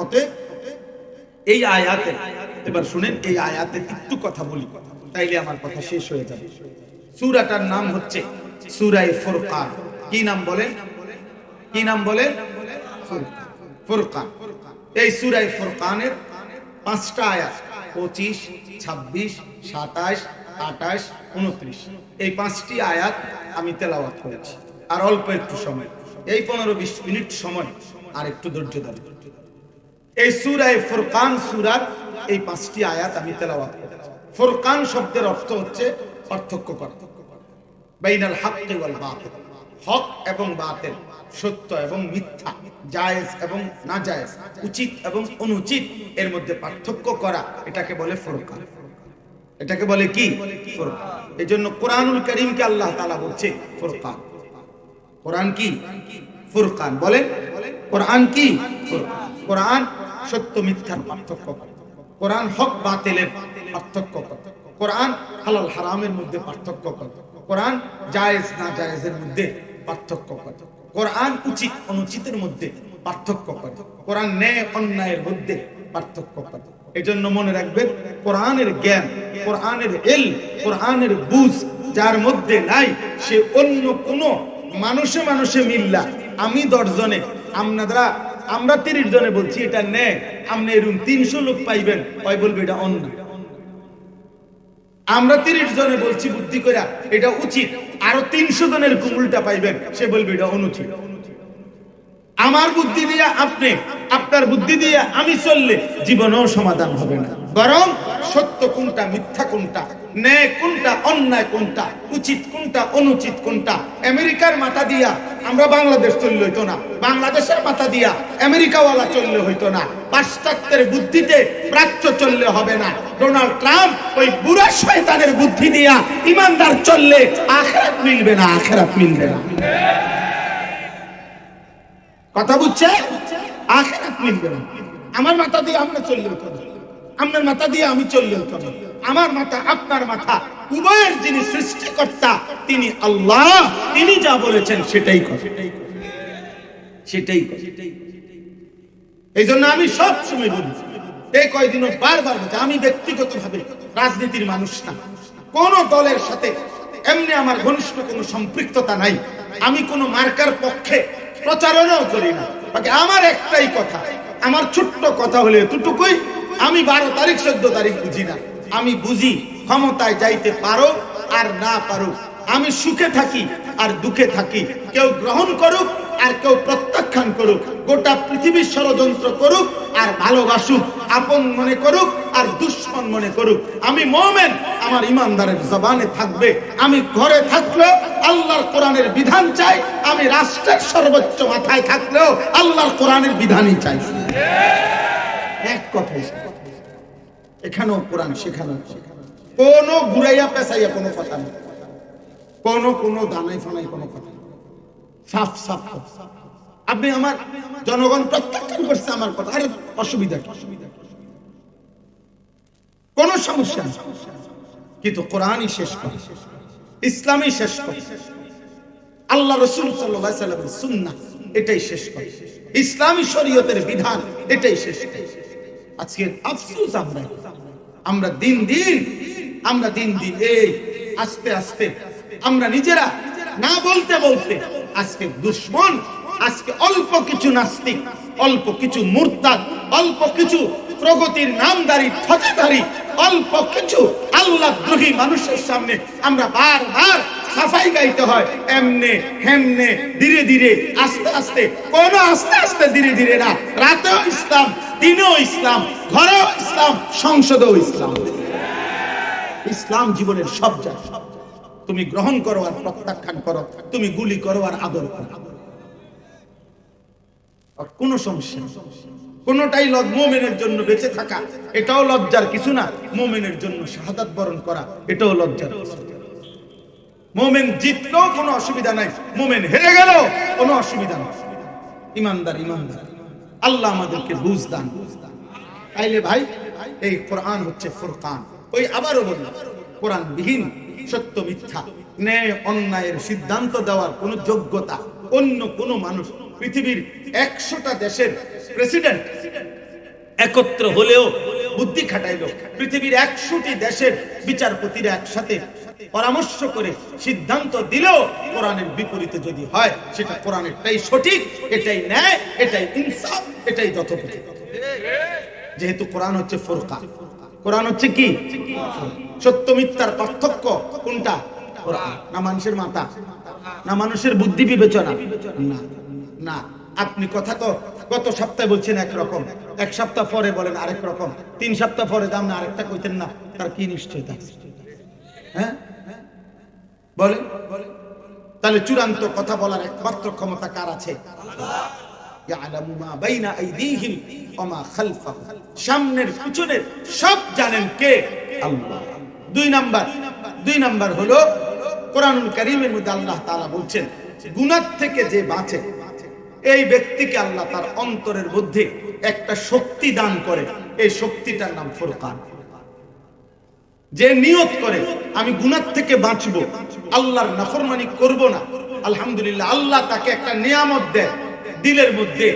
অতএব এই আয়াতে এবার শুনেন, এই আয়াতে একটু কথা বলি, তাইলে আমার কথা শেষ হয়ে যাবে। সূরাটার নাম হচ্ছে সূরা ফুরকান। কি নাম বলেন? কি নাম বলেন? ফুরকান। এই সূরা ফুরকানের 5টা আয়াত, 25, 26, 27, 28, 29, এই 5টি আয়াত আমি তেলাওয়াত করেছি। আর অল্প একটু সময়, এই 15-20 মিনিট সময়, আর একটু ধৈর্য ধরে এই সূরা ফুরকান সূরার এই 5টি আয়াত আমি তেলাওয়াত করেছি। ফুরকান শব্দের অর্থ হচ্ছে পার্থক্য করা, বাইনাল হাক্কি ওয়াল বাতিল, হক এবং বাতিল, সত্য এবং মিথ্যা, জায়েজ এবং নাজায়েজ, উচিত এবং অনুচিত, এর মধ্যে পার্থক্য করা, এটাকে বলে ফুরকান। এটাকে বলে কি? ফুরকান। এজন্য কোরআনুল কারীমকে আল্লাহ তাআলা বলছে ফুরকান। কোরআন কি? ফুরকান। বলেন কোরআন কি? ফুরকান। কোরআন সত্য মিথ্যার পার্থক্য করে, কোরআন হক বাতিলের পার্থক্য করে, কোরআন হালাল হারামের মধ্যে পার্থক্য করে, কোরআন জায়েজ না জায়েজের মধ্যে পার্থক্য করে, কোরআন উচিত অনুচিতের মধ্যে পার্থক্য করে, কোরআন ন্যায় অন্যায়ের মধ্যে পার্থক্য করে। এজন্য মনে রাখবেন, কোরআনের জ্ঞান, কোরআনের ইলম, কোরআনের বুঝ যার মধ্যে নাই, সে অন্য কোন মানুষে মানুষে মিল্লা, আমি 10 জনে, আমরা 30 জনে বলছি এটা ন্যায়, আপনি এরকম 300 লোক পাইবেন, ওই বলবে এটা অন্যায়। আমরা 30 জনে বলছি বুদ্ধি করে এটা উচিত, আরো 300 জনের উল্টা পাইবেন, সে বলবে এটা অনুচিত। আমার বুদ্ধি দিয়ে আপনি, আপনার বুদ্ধি দিয়ে আমি চললে জীবনেও সমাধান হবে না, বরং সত্য কোনটা, মিথ্যা কোনটা, ন্যায় কোনটা, অন্যায় কোনটা, উচিত কোনটা, অনুচিত কোনটা, আমেরিকার মাথা দিয়া আমরা বাংলাদেশ চললে হইতো না, বাংলাদেশের মাথা দিয়া আমেরিকাওয়ালা চললে হইতো না, পাশ্চাত্যের বুদ্ধিতে প্রাচ্য চললে হবে না, ডোনাল্ড ট্রাম্প ওই বুড়া শয়তানের বুদ্ধি দিয়া ইমানদার চললে আখিরাত মিলবে না, আখিরাত মিলবে না। কথা বুঝছে? আখিরাত মিলবে না। আমার মাথা দিয়ে আমরা চললে হতো না, আপনার মাথা দিয়ে আমি চললে হতো না, আমার মাথা আপনার মাথা উভয়ের যিনি সৃষ্টিকর্তা তিনি আল্লাহ, তিনি যা বলেছেন সেটাই কথা, সেটাই কথা। এই জন্য আমি সব সময় বলি, এই কয়দিনও বারবার বলছি, আমি ব্যক্তিগতভাবে রাজনীতির মানুষ না, কোন দলের সাথে এমনি আমার ঘনিষ্ঠ কোনো সম্পৃক্ততা নাই, আমি কোনো মার্কার পক্ষে প্রচারণাও করি না। আমার একটাই কথা, আমার ছোট্ট কথা হলে এতটুকুই, আমি 12 তারিখ 14 তারিখ বুঝি না, আমি বুঝি ক্ষমতায় যাইতে পারো আর না পারো, আমি সুখে থাকি আর দুঃখে থাকি, কেউ গ্রহণ করুক আর কেউ প্রত্যাখ্যান করুক, গোটা পৃথিবীর ষড়যন্ত্র করুক আর ভালোবাসুক, আপন মনে করুক আর দুশ্মন মনে করুক, আমি মুমিন, আমার ইমানদারের জবানে থাকবে, আমি ঘরে থাকলেও আল্লাহর কোরআনের বিধান চাই, আমি রাষ্ট্রের সর্বোচ্চ মাথায় থাকলেও আল্লাহর কোরআনের বিধানই চাই। এক কথাই, এখানেও কোরআন, সেখানেও কোনো ঘুরাইয়া পেঁচাইয়া কোনো কথা নেই, কোনো দানাই ফানাই কোনো কথা, সাফ সাফ। আপনি আমার জনগণ প্রত্যাখ্যান করছে আমার কথা, আরে অসুবিধা, কোন সমস্যা নেই, কিন্তু কোরআনই শেষ করে, ইসলামই শেষ করে, আল্লাহ রাসূল সাল্লাল্লাহু আলাইহি ওয়াসাল্লামের সুন্নাহ এটাই শেষ করে, ইসলামী শরীয়তের বিধান এটাই শেষ করে। আজকে আফসোস, আমরা দিন দিন এই আস্তে আস্তে আমরা নিজেরা না বলতে বলতে আজকে দুশ্মন, আজকে অল্প কিছু নাস্তিক, অল্প কিছু মুরতাদ, অল্প কিছু প্রগতির নামদারি ঠকাধারী, অল্প কিছু আল্লাহদ্রোহী মানুষের সামনে আমরা বারবার সাফাই গাইতে হয়, এমনে হেমনে ধীরে ধীরে আস্তে আস্তে, কোন আস্তে আস্তে ধীরে ধীরে না, রাতেও ইসলাম, দিনেও ইসলাম, ঘরেও ইসলাম, সংসদেও ইসলাম। ইসলাম জীবনের সব জায়গায়। তুমি গ্রহণ করো আর প্রত্যাখ্যান করো, তুমি গুলি করো আর আদর করো, আর কোনো সমস্যা নেই। কোনটাই মুমিনের জন্য বেঁচে থাকা এটাও লজ্জার কিছু না, মুমিনের জন্য শাহাদাত বরণ করা এটাও লজ্জার কিছু। মুমিন জিতলেও কোনো অসুবিধা নাই, মুমিন হেরে গেলেও কোনো অসুবিধা নেই। ইমানদার ইমানদার, আল্লাহ আমাদেরকে বুঝ দান। তাইলে ভাই এই কোরআন হচ্ছে ফুরকান। ওই আবারও বললাম, কোরআন বিহীন সত্য মিথ্যা ন্যায় অন্যায়ের সিদ্ধান্ত দেওয়ার কোন যোগ্যতা অন্য কোন মানুষ পৃথিবীর 100টা দেশের প্রেসিডেন্ট একত্র হলেও বুদ্ধি খাটাইলো, পৃথিবীর 100টি দেশের বিচারপতিরা একসাথে পরামর্শ করে সিদ্ধান্ত দিলেও কোরআনের বিপরীতে যদি হয়, সেটা কোরআনেরটাই সঠিক, এটাই ন্যায়, এটাই ইনসাফ, এটাই যথাযথ। যেহেতু কোরআন হচ্ছে ফুরকান। কোরআন হচ্ছে কি? সত্য মিথ্যার পার্থক্য কোনটা? কোরআন। না মানুষের মাথা, না মানুষের বুদ্ধি বিবেচনা, না না। আপনি কথা তো গত সপ্তাহে বলছেন একরকম, এক সপ্তাহ পরে বলেন আরেক রকম, 3 সপ্তাহ পরে দাম না আরেকটা কইতেন না, তার কি নিশ্চয়তা আছে? হ্যাঁ বলেন। তাহলে চূড়ান্ত কথা বলার একমাত্র ক্ষমতা কার আছে? ইয়ালামু মা বাইনা আইদিহিম ওয়া মা খালফাহুম, সামনের পিছনের সব জানেন কে? আল্লাহ। 2 নাম্বার হলো কোরআনুল কারীমের মধ্যে আল্লাহ তাআলা বলছেন, গুনাহ থেকে যে বাঁচে এই ব্যক্তিকে আল্লাহ তার অন্তরের মধ্যে একটা শক্তি দান করে, এই শক্তিটার নাম ফুরকান। যে নিয়ত করে আমি গুনাহ থেকে বাঁচবো, আল্লাহর নাফরমানি করব না, আলহামদুলিল্লাহ আল্লাহ তাকে একটা নিয়ামত দেয় দিলের মধ্যে,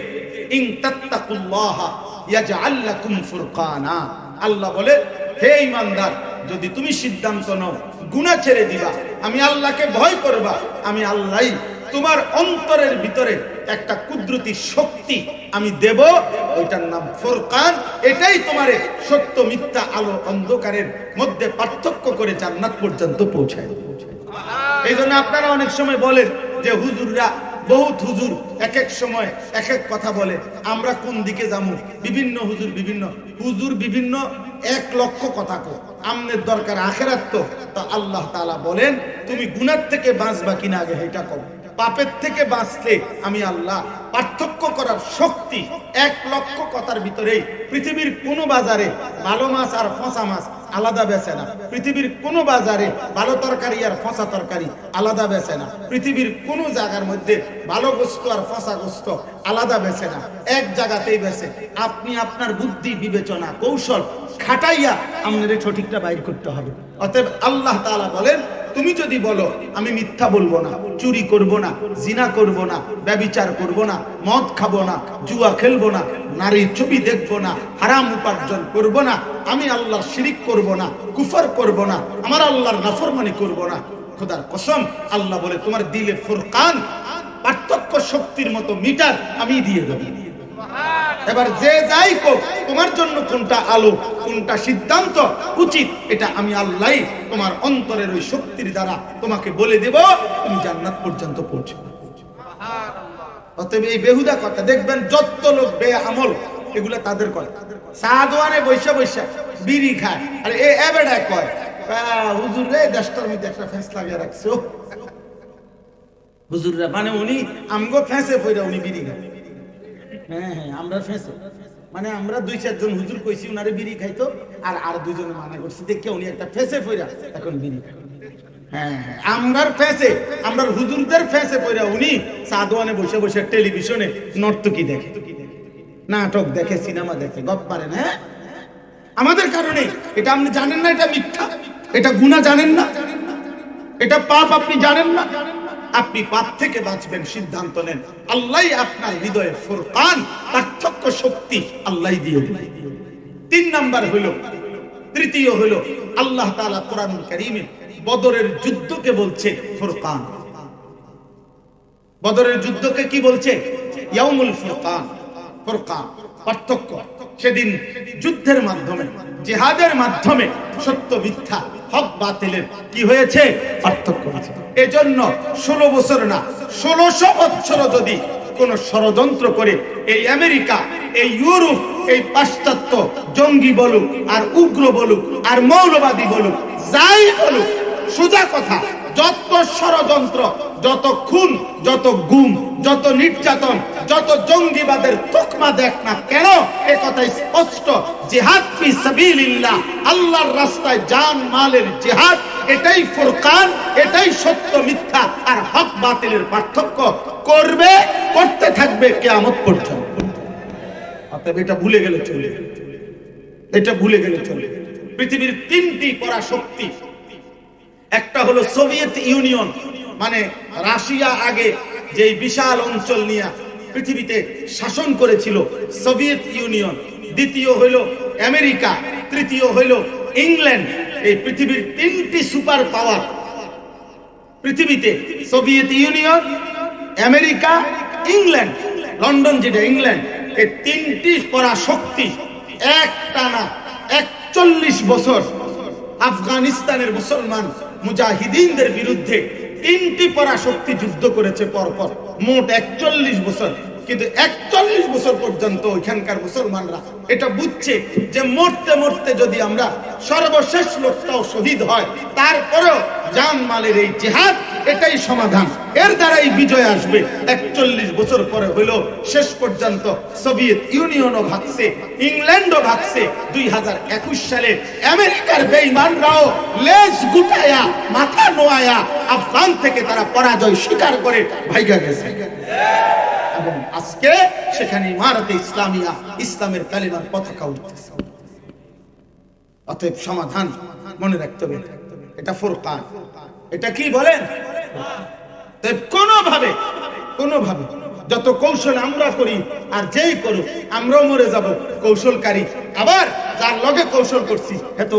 ইন তাত্তাকুল্লাহা ইয়াজআল লাকুম ফুরকানা। আল্লাহ বলে, হে ঈমানদার, যদি তুমি সিদ্ধান্ত নাও গুনাহ ছেড়ে দিবা, আমি আল্লাহকে ভয় করবা, আমি আল্লাহই তোমার অন্তরের ভিতরে একটা কুদরতি শক্তি আমি দেব, ওইটার নাম ফুরকান। এটাই তোমারে সত্য মিথ্যা আলো অন্ধকারের মধ্যে পার্থক্য করে জান্নাত পর্যন্ত পৌঁছায়। এই জন্য আপনারা অনেক সময় বলেন যে হুজুররা, বহুত হুজুর এক এক সময় এক এক কথা বলে, আমরা কোন দিকে যাবো? বিভিন্ন হুজুর বিভিন্ন 1 লক্ষ কথা কো, আমনের দরকার আখিরাত। তো আল্লাহ তাআলা বলেন, তুমি গুনাহ থেকে বাঁচবা কিনা আগে এটা কও। পাপের থেকে বাঁচলে আমি আল্লাহ পার্থক্য করার শক্তি 1 লক্ষ কথার ভিতরে পৃথিবীর কোন বাজারে ভালো মাছ আর ফসা মাছ আলাদা বেচে না, পৃথিবীর কোন বাজারে ভালো তরকারি আর ফসা তরকারি আলাদা বেচে না, পৃথিবীর কোন জায়গার মধ্যে ভালো গোস্ত আর ফসা গোস্ত আলাদা বেচে না, এক জায়গাতেই বেচে। আপনি আপনার বুদ্ধি বিবেচনা কৌশল খাটাইয়া আপনাদের সঠিকটা বাইর করতে হবে। অতএব আল্লাহ তাআলা বলেন, তুমি যদি বলো আমি মিথ্যা বলবো না, চুরি করব না, জিনা করব না, ব্যভিচার করব না, মদ খাবো না, জুয়া খেলবো না, নারীর ছবি দেখবো না, হারাম উপার্জন করব না, আমি আল্লাহর শিরিক করব না, কুফর করব না, আমার আল্লাহর নাফরমানি করব না, খোদার কসম আল্লাহ বলে তোমার দিলে ফুরকান পার্থক্য শক্তির মতো মিটার আমি দিয়ে দেব। এবার যে যাই কো, তোমার জন্য কোনটা আলো, কোনটা সিদ্ধান্ত উচিত, এটা আমি আল্লাহ তোমার অন্তরের ওই শক্তির দ্বারা তোমাকে বলে দেব, তুমি জান্নাত পর্যন্ত পৌঁছবে। অতএব এই বেহুদা কথা দেখবেন, যত লোক বেআমল এগুলা তাদের কথা। সাদওয়ানে বৈশা বৈশা বিড়ি খায়, আর এ বেড়া কয় হুজুর রে দেশটার মধ্যে একটা ফেস লাগিয়ে রাখছে। হুজুররা মানে উনি আমগো ফেঁসে পইরা উনি বিড়ি খায়। হ্যাঁ হ্যাঁ, আমরা ফেঁসে মানে আমরা 2-4 জন হুজুর কইছি উনারে বিড়ি খাইতো, আর 2 জনে মানা করছি, দেখে উনি একটা ফেঁসে পইরা এখন বিড়ি খায়। হ্যাঁ হ্যাঁ, আমরার ফেঁসে, আমরার হুজুরদের ফেঁসে পইরা উনি সাদওয়ানে বসে বসে টেলিভিশনে নর্তকী দেখে, নাটক দেখে, সিনেমা দেখে, গপ পারেন। হ্যাঁ, আমাদের কারণে। এটা আপনি জানেন না এটা মিথ্যা, এটা গুনাহ জানেন না, এটা পাপ আপনি জানেন না। আপনি পাপ থেকে বাঁচবেন সিদ্ধান্ত নেন, আল্লাহ আপনার হৃদয়ে ফুরকান পার্থক্য শক্তি আল্লাহ দিয়ে দেবে। 3 নাম্বার হলো, তৃতীয় হলো আল্লাহ তাআলা কোরআনুল কারীমে বদরের যুদ্ধকে বলছে ফুরকান। বদরের যুদ্ধকে কি বলছে? ইয়াউমুল ফুরকান, ফুরকান পার্থক্য। সেদিন যুদ্ধের মাধ্যমে, জিহাদের মাধ্যমে সত্য মিথ্যা, হক বাতিলের কি হয়েছে? পার্থক্য হয়েছে। এজন্য 16 বছর না 1600 বছর যদি কোন ষড়যন্ত্র করে এই আমেরিকা, এই ইউরোপ, এই পাশ্চাত্য জঙ্গি বলুক আর উগ্র বলুক আর মৌলবাদী বলুক, যাই বলুক, সোজা কথা, যত ষড়যন্ত্র, যত খুন, যত গুম, যত নির্যাতন, যত জঙ্গিবাদের তকমা দেখ না কেন, এ কথা স্পষ্ট। জিহাদ ফি সাবিলিল্লাহ, আল্লাহর রাস্তায় জান মালের জিহাদ, এটাই ফুরকান, এটাই সত্য মিথ্যা আর হক বাতিলের পার্থক্য করবে, করতে থাকবে কিয়ামত পর্যন্ত। অতএব এটা ভুলে গেলে চলে, এটা ভুলে গেলে চলে। পৃথিবীর তিনটি পরাশক্তি, একটা হলো সোভিয়েত ইউনিয়ন, মানে রাশিয়া আগে যে বিশাল অঞ্চল নিয়ে পৃথিবীতে শাসন করেছিল, সোভিয়েত ইউনিয়ন। দ্বিতীয় হইল আমেরিকা, তৃতীয় হইল ইংল্যান্ড। এই পৃথিবীর তিনটি সুপার পাওয়ার পৃথিবীতে, Soviet union, America, England, London যেটা ইংল্যান্ড, এই তিনটি পরাশক্তি একটানা 41 বছর আফগানিস্তানের মুসলমান মুজাহিদিনদের বিরুদ্ধে তিনটি পরাশক্তি যুদ্ধ করেছে পরপর, মোট 41 বছর। কিন্তু 41 বছর পর্যন্ত ওইখানকার মুসলমানরা এটা বুঝছে যে মরতে মরতে যদি আমরা সর্বশেষ লোকটাও শহীদ হয়, তারপরেও জান মালের এই জিহাদ এটাই সমাধান, এর দ্বারাই বিজয় আসবে। 41 বছর পরে হইল শেষ পর্যন্ত সোভিয়েত ইউনিয়নও ভাগছে, ইংল্যান্ডও ভাগছে। 2021 সালে আমেরিকার বেঈমানরাও লেজ গুটায়া, মাথা নোয়ায়া আফগান থেকে তারা পরাজয় স্বীকার করে ভাইগা গেছে। এবং আজকে সেখানে ইমারতে ইসলামিয়া, ইসলামের কালিমার পতাকা উঠতেছে। অতএব সমাধান মনে রাখতে হবে, এটা ফুরকান। এটা কি বলেন? কোনোভাবে কোনোভাবে যত কৌশল আমরা করি আর যেই করুক, আমরাও মরে যাব কৌশলকারী। আবার যার লগে কৌশল করছি এত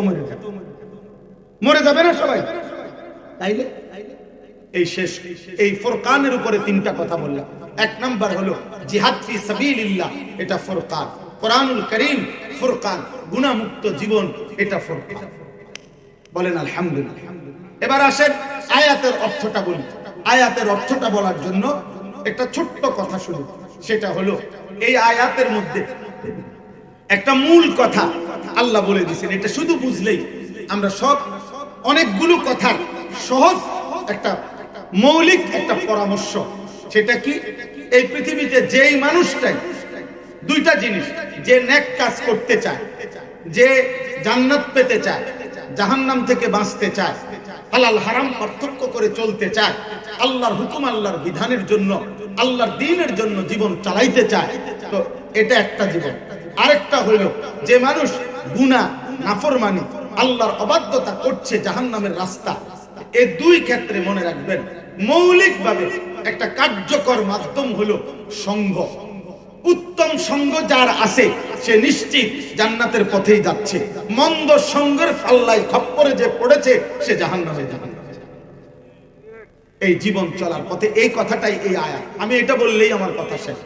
মরে যাবে না সবাই। তাইলে এই শেষ, এই ফুরকানের উপরে তিনটা কথা বললাম। এক নাম্বার হলো জিহাদ ফি সাবিলিল্লাহ, এটা ফুরকান। কোরআনুল কারীম ফুরকান, গুনাহমুক্ত জীবন, এটা ফুরকান। বলেন আলহামদুলিল্লাহ। এবার আসেন আয়াতের অর্থটা বলি। আয়াতের অর্থটা বলার জন্য একটা ছোট্ট কথা শুনি, সেটা হলো এই আয়াতের মধ্যে একটা মূল কথা আল্লাহ বলে দিয়েছেন। এটা শুধু বুঝলেই আমরা সব, অনেকগুলো কথা সহজ একটা মৌলিক একটা পরামর্শ। সেটা কি? এই পৃথিবীতে যেই মানুষটাই দুইটা জিনিস, যে নেক কাজ করতে চায়, যে জান্নাত পেতে চায়, জাহান্নাম থেকে বাঁচতে চায়, হালাল হারাম পার্থক্য করে চলতে চায়, আল্লাহর হুকুম আল্লাহর বিধানের জন্য, আল্লাহর দ্বীনের জন্য জীবন চালাইতে চায়, তো এটা একটা জীবন। আরেকটা হইল যে মানুষ গুনাহ, নাফরমানি, আল্লাহর অবাধ্যতা করছে, জাহান্নামের রাস্তা। এই দুই ক্ষেত্রে মনে রাখবেন মৌলিকভাবে একটা কার্যকর মাধ্যম হলো সঙ্গ। উত্তম সঙ্গ যার আছে সে নিশ্চিত জান্নাতের পথেই যাচ্ছে। মন্দ সঙ্গের পাল্লায় খপ্পরে যে পড়েছে সে জাহান্নামে যাবে। এই জীবন চলার পথে এই কথাটাই এই আয়াত। আমি এটা বললেই আমার কথা শেষ।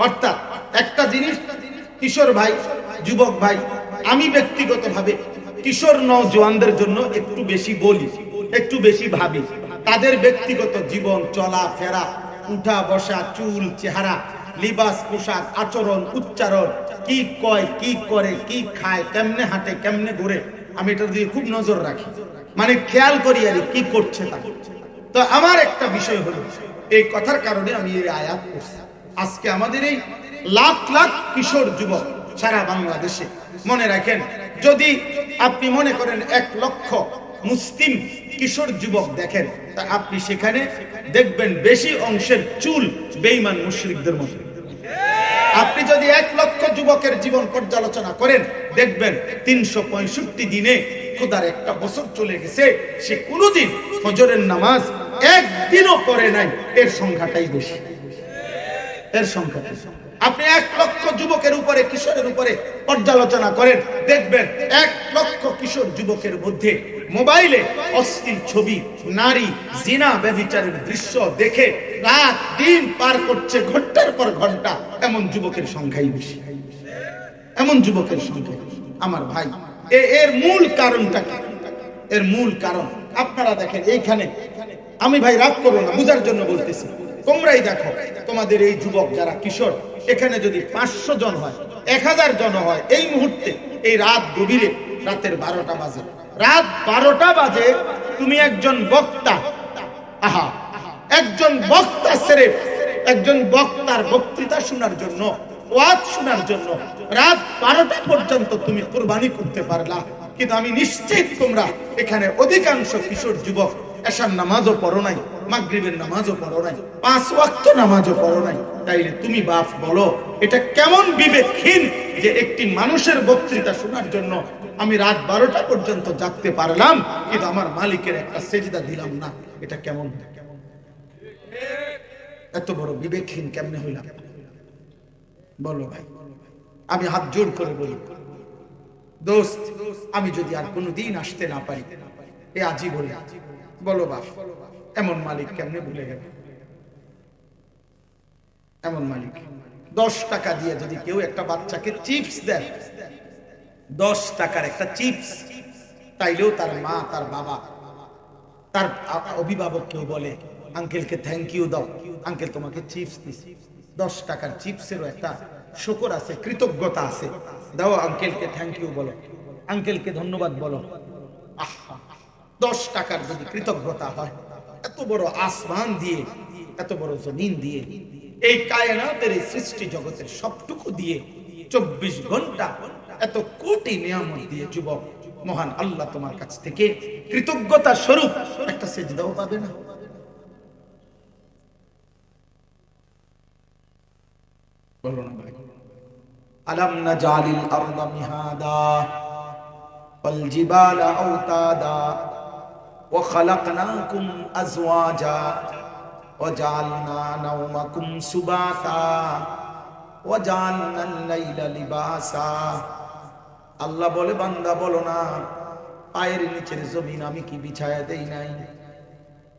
অর্থাৎ একটা জিনিস কিশোর ভাই, যুবক ভাই, আমি ব্যক্তিগতভাবে কিশোর নওজোয়ানদের জন্য একটু বেশি বলি, একটু বেশি ভাবি। তাদের ব্যক্তিগত জীবন, চলা ফেরা, উঠা বসা, চুল, চেহারা, লিবাস, পোশাক, আচরণ, উচ্চারণ, কি কয়, কি করে, কি খায়, কেমনে হাঁটে, কেমনে ঘুরে, আমি এটার দিকে খুব নজর রাখি, মানে খেয়াল করি আর কি করছে তা। তো আমার একটা বিষয় হলো, এই কথার কারণে আমি এই আয়াত করছি। আজকে আমাদের এই লাখ লাখ কিশোর যুবক সারা বাংলাদেশে, মনে রাখেন, যদি আপনি মনে করেন 1 লক্ষ মুসলিম কিশোর যুবক দেখেন, তা আপনি সেখানে দেখবেন বেশি অংশের চুল বেঈমান মুশরিকদের মতো। আপনি যদি 1 লক্ষ যুবকের জীবন পর্যালোচনা করেন, দেখবেন 365 দিনে খোদার একটা বছর চলে গেছে, সে কোনোদিন ফজরের নামাজ একদিনও পড়ে নাই। এর সংখ্যাটাই বেশি, এর সংখ্যাটা। আপনি 1 লক্ষ যুবকের উপরে, কিশোরের উপরে পর্যালোচনা করেন, দেখবেন 1 লক্ষ কিশোর যুবকের মধ্যে মোবাইলে অশ্লীল ছবি, নারী, জিনা, ব্যভিচারের দৃশ্য দেখে রাত দিন পার করছে, ঘন্টার পর ঘন্টা। এমন যুবকের সংখ্যাই বেশি, এমন যুবকের সংখ্যা। আমার ভাই, এর মূল কারণটা কি? এর মূল কারণ আপনারা দেখেন এইখানে, আমি ভাই রাগ করবো না, বুঝার জন্য বলতেছি। তোমরাই দেখো তোমাদের এই যুবক যারা কিশোর, এখানে যদি 500 জন হয়, 1000 জন হয়, এই মুহূর্তে এই রাত গভীরে, রাতের 12টা বাজে, রাত 12টা বাজে, তুমি একজন বক্তা, আহা, একজন বক্তা সেরেফ, একজন বক্তার বক্তৃতা শোনার জন্য, ওয়াজ শোনার জন্য রাত 12টা পর্যন্ত তুমি কুরবানি করতে পারলা। কিন্তু আমি নিশ্চিত তোমরা এখানে অধিকাংশ কিশোর যুবক এশার নামাজও পড়ো নাই, মাগরিবের নামাজও পড়ো নাই, 5 ওয়াক্ত নামাজও পড়ো নাই। তাইলে তুমি বাপ বলো, এটা কেমন বিবেকহীন যে একটি মানুষের বক্তৃতা শোনার জন্য আমি রাত 12টা পর্যন্ত জাগতে পারলাম, কিন্তু আমার মালিকের একটা সেজদা দিলাম না। এটা কেমন? এত বড় বিবেকহীন কেমনে হইলাম বলো ভাই? আমি হাত জোর করে বলি, দোস্ত, আমি যদি আর কোনোদিন আসতে না পারি, এ আজই বলি, বলো বাপ, এমন মালিক কেমনে ভুলে গেল? এমন মালিক 10 টাকা দিয়ে যদি কেউ একটা বাচ্চাকে চিপস দেয়, 10 টাকার একটা চিপস, তাইলেও তার মা, তার বাবা, তার অভিভাবক কেউ বলে আঙ্কেলকে থ্যাংক ইউ দাও, আঙ্কেল তোমাকে চিপস দিছি। 10 টাকার চিপসেরও একটা শুকর আছে, কৃতজ্ঞতা আছে। দাও আঙ্কেলকে থ্যাংক ইউ বলো, আঙ্কেলকে ধন্যবাদ বলো। 10 টাকার যদি কৃতজ্ঞতা হয়, এত বড় আসমান দিয়ে, এত বড় জমিন দিয়ে, এই কায়নাতের এই সৃষ্টি জগতের সবটুকু দিয়ে, 24 ঘন্টা এত কোটি নিয়ামত দিয়ে, যুবক, মহান আল্লাহ তোমার কাছ থেকে কৃতজ্ঞতা স্বরূপ একটা সেজদাও পাবে না? বলো না ভাই। আলাম নাজালিল আরদা মিহাদা ওয়াল জিবালা আওতাদা ওয়া খালাকনাকুম আজওয়াজা ওয়া জাআলনা নাওমাকুম সুবাতা ওয়া জাআলনাল লাইলা লিবাসা। আল্লাহ বলে, বান্দা বলো না, পায়ের নিচের জমিন আমি কি বিছায়া দেই নাই?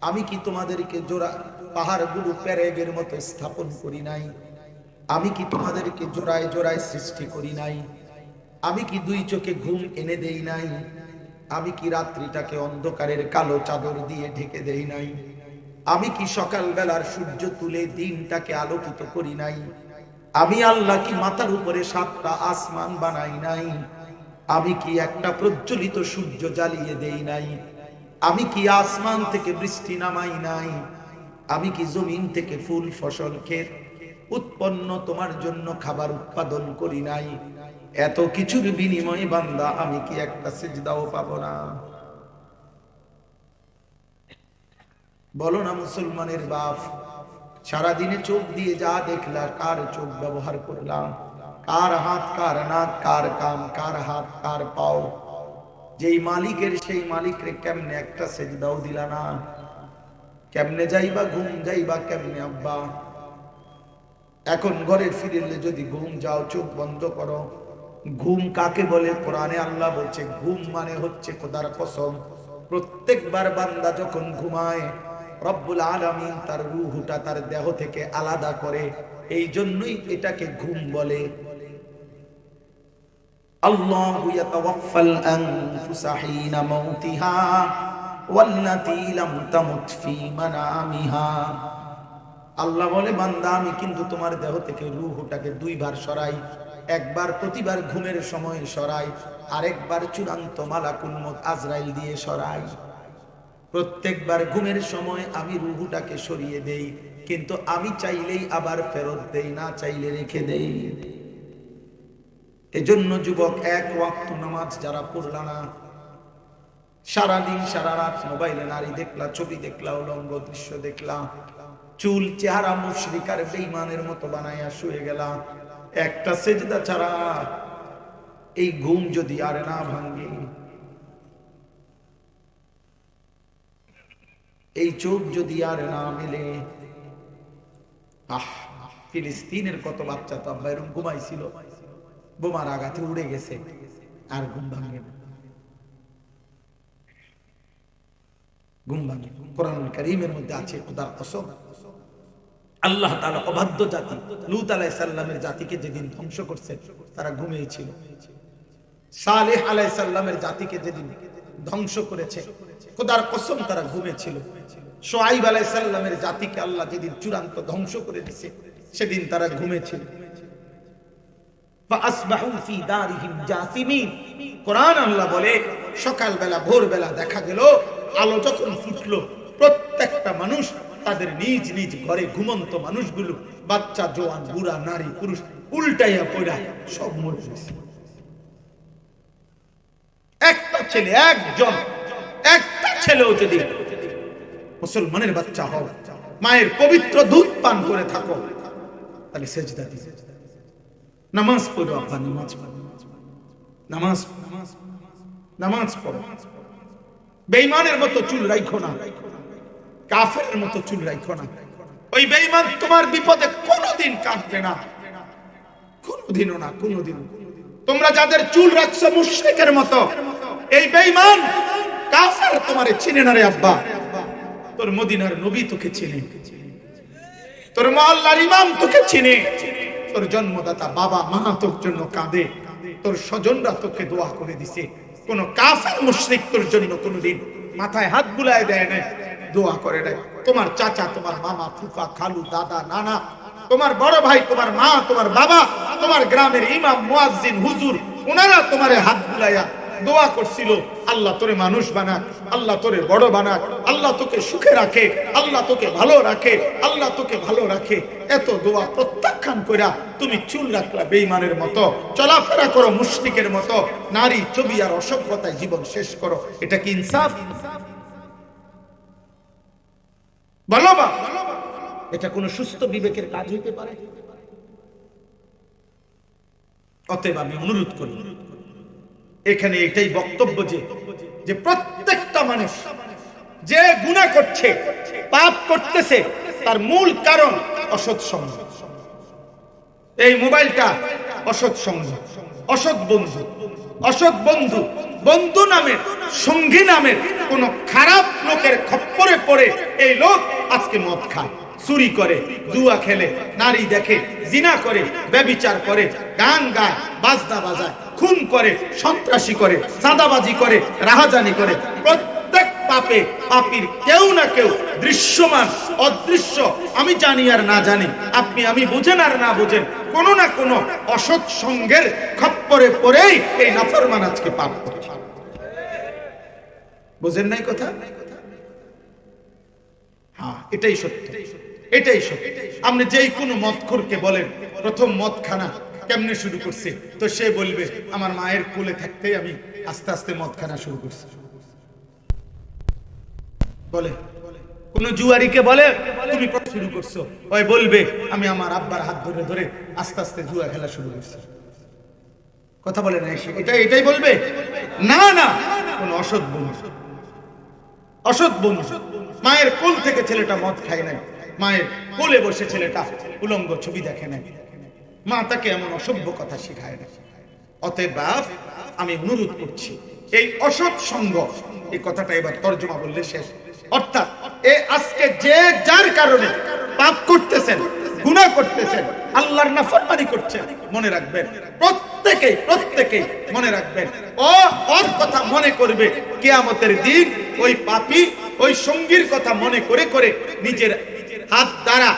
আমি কি তোমাদেরকে জোড়া পাহাড়গুলো প্যারেগের মতো স্থাপন করি নাই? আমি কি তোমাদেরকে জোড়ায় জোড়ায় সৃষ্টি করি নাই? আমি কি 2 চোখে ঘুম এনে দেই নাই? আমি কি রাত্রিটাকে অন্ধকারের কালো চাদর দিয়ে ঢেকে দেই নাই? আমি কি সকাল বেলার সূর্য তুলে দিনটাকে আলোকিত করি নাই? আমি আল্লাহ কি মাথার উপরে 7টা আসমান বানাই নাই? আমি কি একটা প্রজ্বলিত সূর্য জ্বালিয়ে দেই নাই? আমি কি আসমান থেকে বৃষ্টি নামাই নাই? আমি কি জমিন থেকে ফুল ফসল ক্ষেত উৎপন্ন তোমার জন্য খাবার উৎপাদন করি নাই? এত কিছুর বিনিময়ে বান্দা আমি কি একটা সিজদাও পাবো না? বলো না মুসলমানের বাপ, সারাদিনে চোখ দিয়ে যা দেখলা, কার চোখ ব্যবহার করলাম? কার হাত, কার নাক, কার কান, কার হাত, কার পাও? যেই মালিকের, সেই মালিকরে কেমনে একটা সেজদাও দিলা না? কেমনে যাইবা ঘুম, যাইবা কেমনে আব্বা? এখন ঘরে ফিরলে যদি ঘুম যাও, চোখ বন্ধ করো। ঘুম কাকে বলে? কোরআনে আল্লাহ বলছে, ঘুম মানে হচ্ছে খোদার কসম, প্রত্যেকবার বান্দা যখন ঘুমায়, রব্বুল আলামিন তার রূহটা তার দেহ থেকে আলাদা করে, এই জন্যই এটাকে ঘুম বলে। আল্লাহু ইয়াতাওয়াফাল আনফুসা হিনা মাউতিহা ওয়াল্লাতী লাম তামুত ফী মানামিহা। আল্লাহ বলে, বান্দা আমি কিন্তু তোমার দেহ থেকে রূহটাকে 2 বার সরাই। একবার প্রতিবার ঘুমের সময় সরাই, আরেকবার চূড়ান্ত মালাকুল মউত আজরাইল দিয়ে সরাই। প্রত্যেকবার ঘুমের সময় আমি রূহটাকে সরিয়ে দেই, কিন্তু আমি চাইলেই আবার ফেরত দেই, না চাইলে রেখে দেই। এজন্য যুবক, 1 ওয়াক্ত নামাজ যারা পড়লা না, সারাদিন সারা রাত মোবাইলে নারী দেখলা, ছবি দেখলা, উলঙ্গ দৃশ্য দেখলা, চুল চেহারা মুশরিকার বেঈমানের মতো বানাইয়া শুয়ে গেলা, একটা সেজদা ছাড়া এই ঘুম যদি আর না ভাঙে, এই চোখ যদি আর না মেলে, ফিলিস্তিনের কত বাচ্চা তো আব্বা এরকম ঘুমাইছিল, বোমার আঘাতে উড়ে গেছে, আর ঘুম ভাঙে না। ঘুম ভাঙে। কোরআনুল কারীমের মধ্যে আছে, খোদার কসম, আল্লাহ তাআলা অবাধ্য জাতি লূত আলাইহিস সালামের জাতিকে যেদিন ধ্বংস করছে, তারা ঘুমিয়েছিল। সালেহ আলাইহিস সালামের জাতিকে যেদিন ধ্বংস করেছে, খোদার কসম তারা ঘুমিয়েছিল। শুআয়ব আলাইহিস সালামের জাতিকে আল্লাহ যেদিন চূড়ান্ত ধ্বংস করে দিয়েছে সেদিন তারা ঘুমেছিল। ফাআসবাহু ফি দারিহিম জাসিমিন। কোরআন আল্লাহ বলে সকালবেলা ভোরবেলা দেখা গেল আলো যখন ফুটলো, প্রত্যেকটা মানুষ তাদের নিজ নিজ ঘরে, ঘুমন্ত মানুষগুলো, বাচ্চা জওয়ান বুড়া নারী পুরুষ, উল্টাইয়া পড়া সব মরে গেছে। একটা ছেলে, একটা ছেলেও যদি মুসলমানের বাচ্চা হও, মায়ের পবিত্র দুধ পান করে থাকো, তাহলে সেজদা দিবে, নামাজ পড়ো, আব্বা নামাজ পড়ো, নামাজ পড়ো। বেঈমানের মতো চুল রাখো না, কাফেরের মতো চুল রাখো না। ওই বেঈমান তোমার বিপদে কোনোদিন কাঁদবে না, কোনোদিনও না, কোনোদিন। তোমরা যাদের চুল রাখছো মুশরিকের মতো, এই বেঈমান কাফের তোমারে চিনে না রে আব্বা। তোর মদিনার নবী তোকে চিনে, তোর মহল্লার ইমাম তোকে চিনে, তোর জন্মদাতা বাবা মা তোর জন্য কাঁদে, তোর স্বজনরা তোকে দোয়া করে দিছে। কোন কাফের মুশরিক তোর জন্য কোনদিন মাথায় হাত বুলায় দেয় না, দোয়া করে নাই। তোমার চাচা, তোমার মামা, ফুফা, খালু, দাদা, নানা, তোমার বড় ভাই, তোমার মা, তোমার বাবা, তোমার গ্রামের ইমাম, মুয়াজ্জিন, হুজুর, ওনারা তোমারে হাত বুলাইয়া দোয়া করছিল, আল্লাহ তোরে মানুষ বানাক, আল্লাহ তোরে বড় বানাক, আল্লাহ তোকে সুখে রাখে, আল্লাহ তোকে ভালো রাখে, আল্লাহ তোকে ভালো রাখে। এত দোয়া প্রত্যাখ্যান কইরা তুমি চুল রাখলা বেঈমানের মতো, চলাফেরা করো মুশরিকের মতো, নারী ছবি আর অসভ্যতায় জীবন শেষ করো। এটা কি ইনসাফ? বলো বা, এটা কোন সুস্থ বিবেকের কাজ হইতে পারে? অতএব আমি অনুরোধ করি, এখানে এটাই বক্তব্য যে প্রত্যেকটা মানুষ যে গুনাহ করছে, পাপ করতেছে, তার মূল কারণ অসৎ সঙ্গ। এই মোবাইলটা অসৎ সঙ্গ, অসৎ বন্ধু, অসৎ বন্ধু, বন্ধু নামের, সঙ্গী নামের কোন খারাপ লোকের খপ্পরে পড়ে এই লোক আজকে মদ খায়, চুরি করে, জুয়া খেলে, নারী দেখে, জিনা করে, ব্যভিচার করে, গান গায়, বাজনা বাজায়, খুন করে, সন্ত্রাসী করে, চাঁদাবাজি করে, রাহাজানি করে। প্রত্যেক পাপে পাপীর কেউ না কেউ দৃশ্যমান অদৃশ্য, আমি জানি আর না জানি, আপনি আমি বুঝেন আর না বুঝেন, কোনো না কোনো অসৎ সঙ্গের খপ্পরে পড়েই এই নাফরমান আজকে পাপ করছে। বুঝেন নাই কথা? হ্যাঁ, এটাই সত্য, এটাই সত্য। আপনি যেই কোনো মদখোরকে বলেন প্রথম মদ খানা কেমনে শুরু করছে, তো সে বলবে আমার মায়ের কোলে থাকতেই আমি আস্তে আস্তে মদ খানা শুরু করছি। বলে কোন জুয়ারিকে বলে তুমি কখন শুরু করছো, ওই বলবে আমি আমার আব্বার হাত ধরে ধরে আস্তে আস্তে জুয়া খেলা শুরু করছি। কথা বলে না, এটাই বলবে না। না, কোন অসৎ বন্ধু, অসৎ বন্ধু। মায়ের কোল থেকে ছেলেটা মদ খায় নাই, মায়ের কোলে বসে ছেলেটা উলঙ্গ ছবি দেখে নাই, মা তাকে এমন অসভ্য কথা শিখায় না। অতএব বাপ, আমি অনুরোধ করছি, এই অসৎ সঙ্গ, এই কথাটা এবার তর্জমা বললে শেষ। অর্থাৎ আজকে যে যার কারণে পাপ করতেছেন, গুনাহ করতেছেন, আল্লাহর নাফরমানি করছেন, মনে রাখবেন প্রত্যেকেই মনে রাখবেন, ওর কথা মনে করবে কিয়ামতের দিন। ওই পাপী ওই সঙ্গীর কথা মনে করে করে নিজের হাত দ্বারা,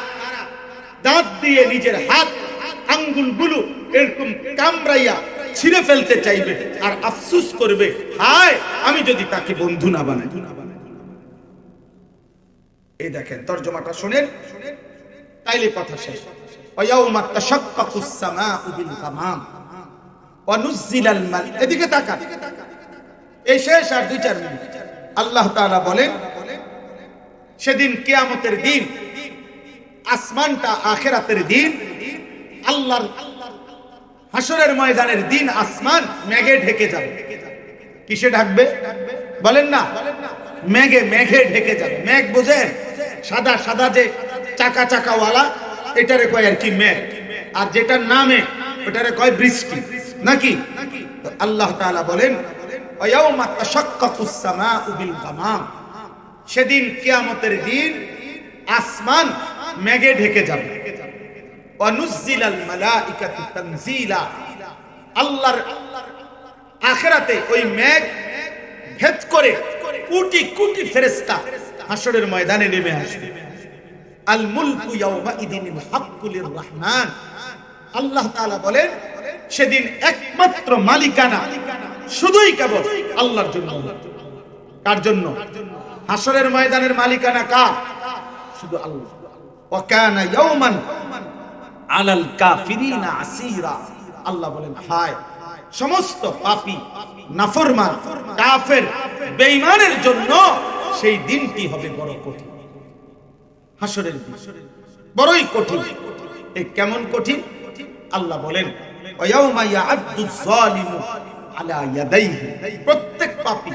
দাঁত দিয়ে নিজের হাত আঙ্গুলগুলো এরকম কামড়াইয়া ছিঁড়ে ফেলতে চাইবে আর আফসোস করবে, হায় আমি যদি তাকে বন্ধু না বানাই। এই দেখেন তরজমাটা শুনেন, তাইলে কথা শেষ। ওয়ায়াউমা তাশাক্কাকুস সামাউ বিল গামাম ওয়া নুজিলাল মাল। এদিকে তাকান, এই শেষ আর 2-4 মিনিট। আল্লাহ তাআলা বলেন সেদিন কিয়ামতের দিন, আসমানটা আখিরাতের দিন, আল্লাহর হাসরের ময়দানের দিন আসমান মেঘে ঢেকে যাবে। কিসে ঢাকবে বলেন না? মেঘে ঢেকে যাবে। মেঘ বুঝেন? সাদা সাদা যে চাকা চাকাওয়ালা, এটারে কয় আর কি মেঘ, আর যেটার নামে ওটারে কয় বৃষ্টি, নাকি? আল্লাহ তাআলা বলেন ওয়ায়াউমা তাশাক্কাকুস সামাউ বিল গামাম, সেদিন কিয়ামতের দিন আসমান মেঘে ঢেকে যাবে। ওয়া নুজিলাল মালাইকাতু তানজিলা, আল্লাহর আখিরাতে ওই মেঘ ভেদ করে কোটি কোটি ফেরেশতা হাসরের ময়দানে নেমে আসবে। আল মুলকু ইয়াউমা ইদিনিল হাক্কু লির-রহমান। আল্লাহ তাআলা বলেন সেদিন একমাত্র মালিকানা শুধুই কেবল আল্লাহর জন্য। কার জন্য? হাসরের ময়দানের মালিকানা কার? শুধু আল্লাহ। ওয়া কানা ইয়াওমান আলাল কাফিরিনা আসীরা। আল্লাহ বলেন হায় সমস্ত পাপী, নাফরমান, কাফের, বেঈমানের জন্য সেই দিনটি হবে বড় কঠিন। হাসরের দিন বড়ই কঠিন। এই কেমন কঠিন? আল্লাহ বলেন ওয়ায়াউমা ইয়া'আদ্দুয যালিমু আলা ইয়াদাইহি। প্রত্যেক পাপী,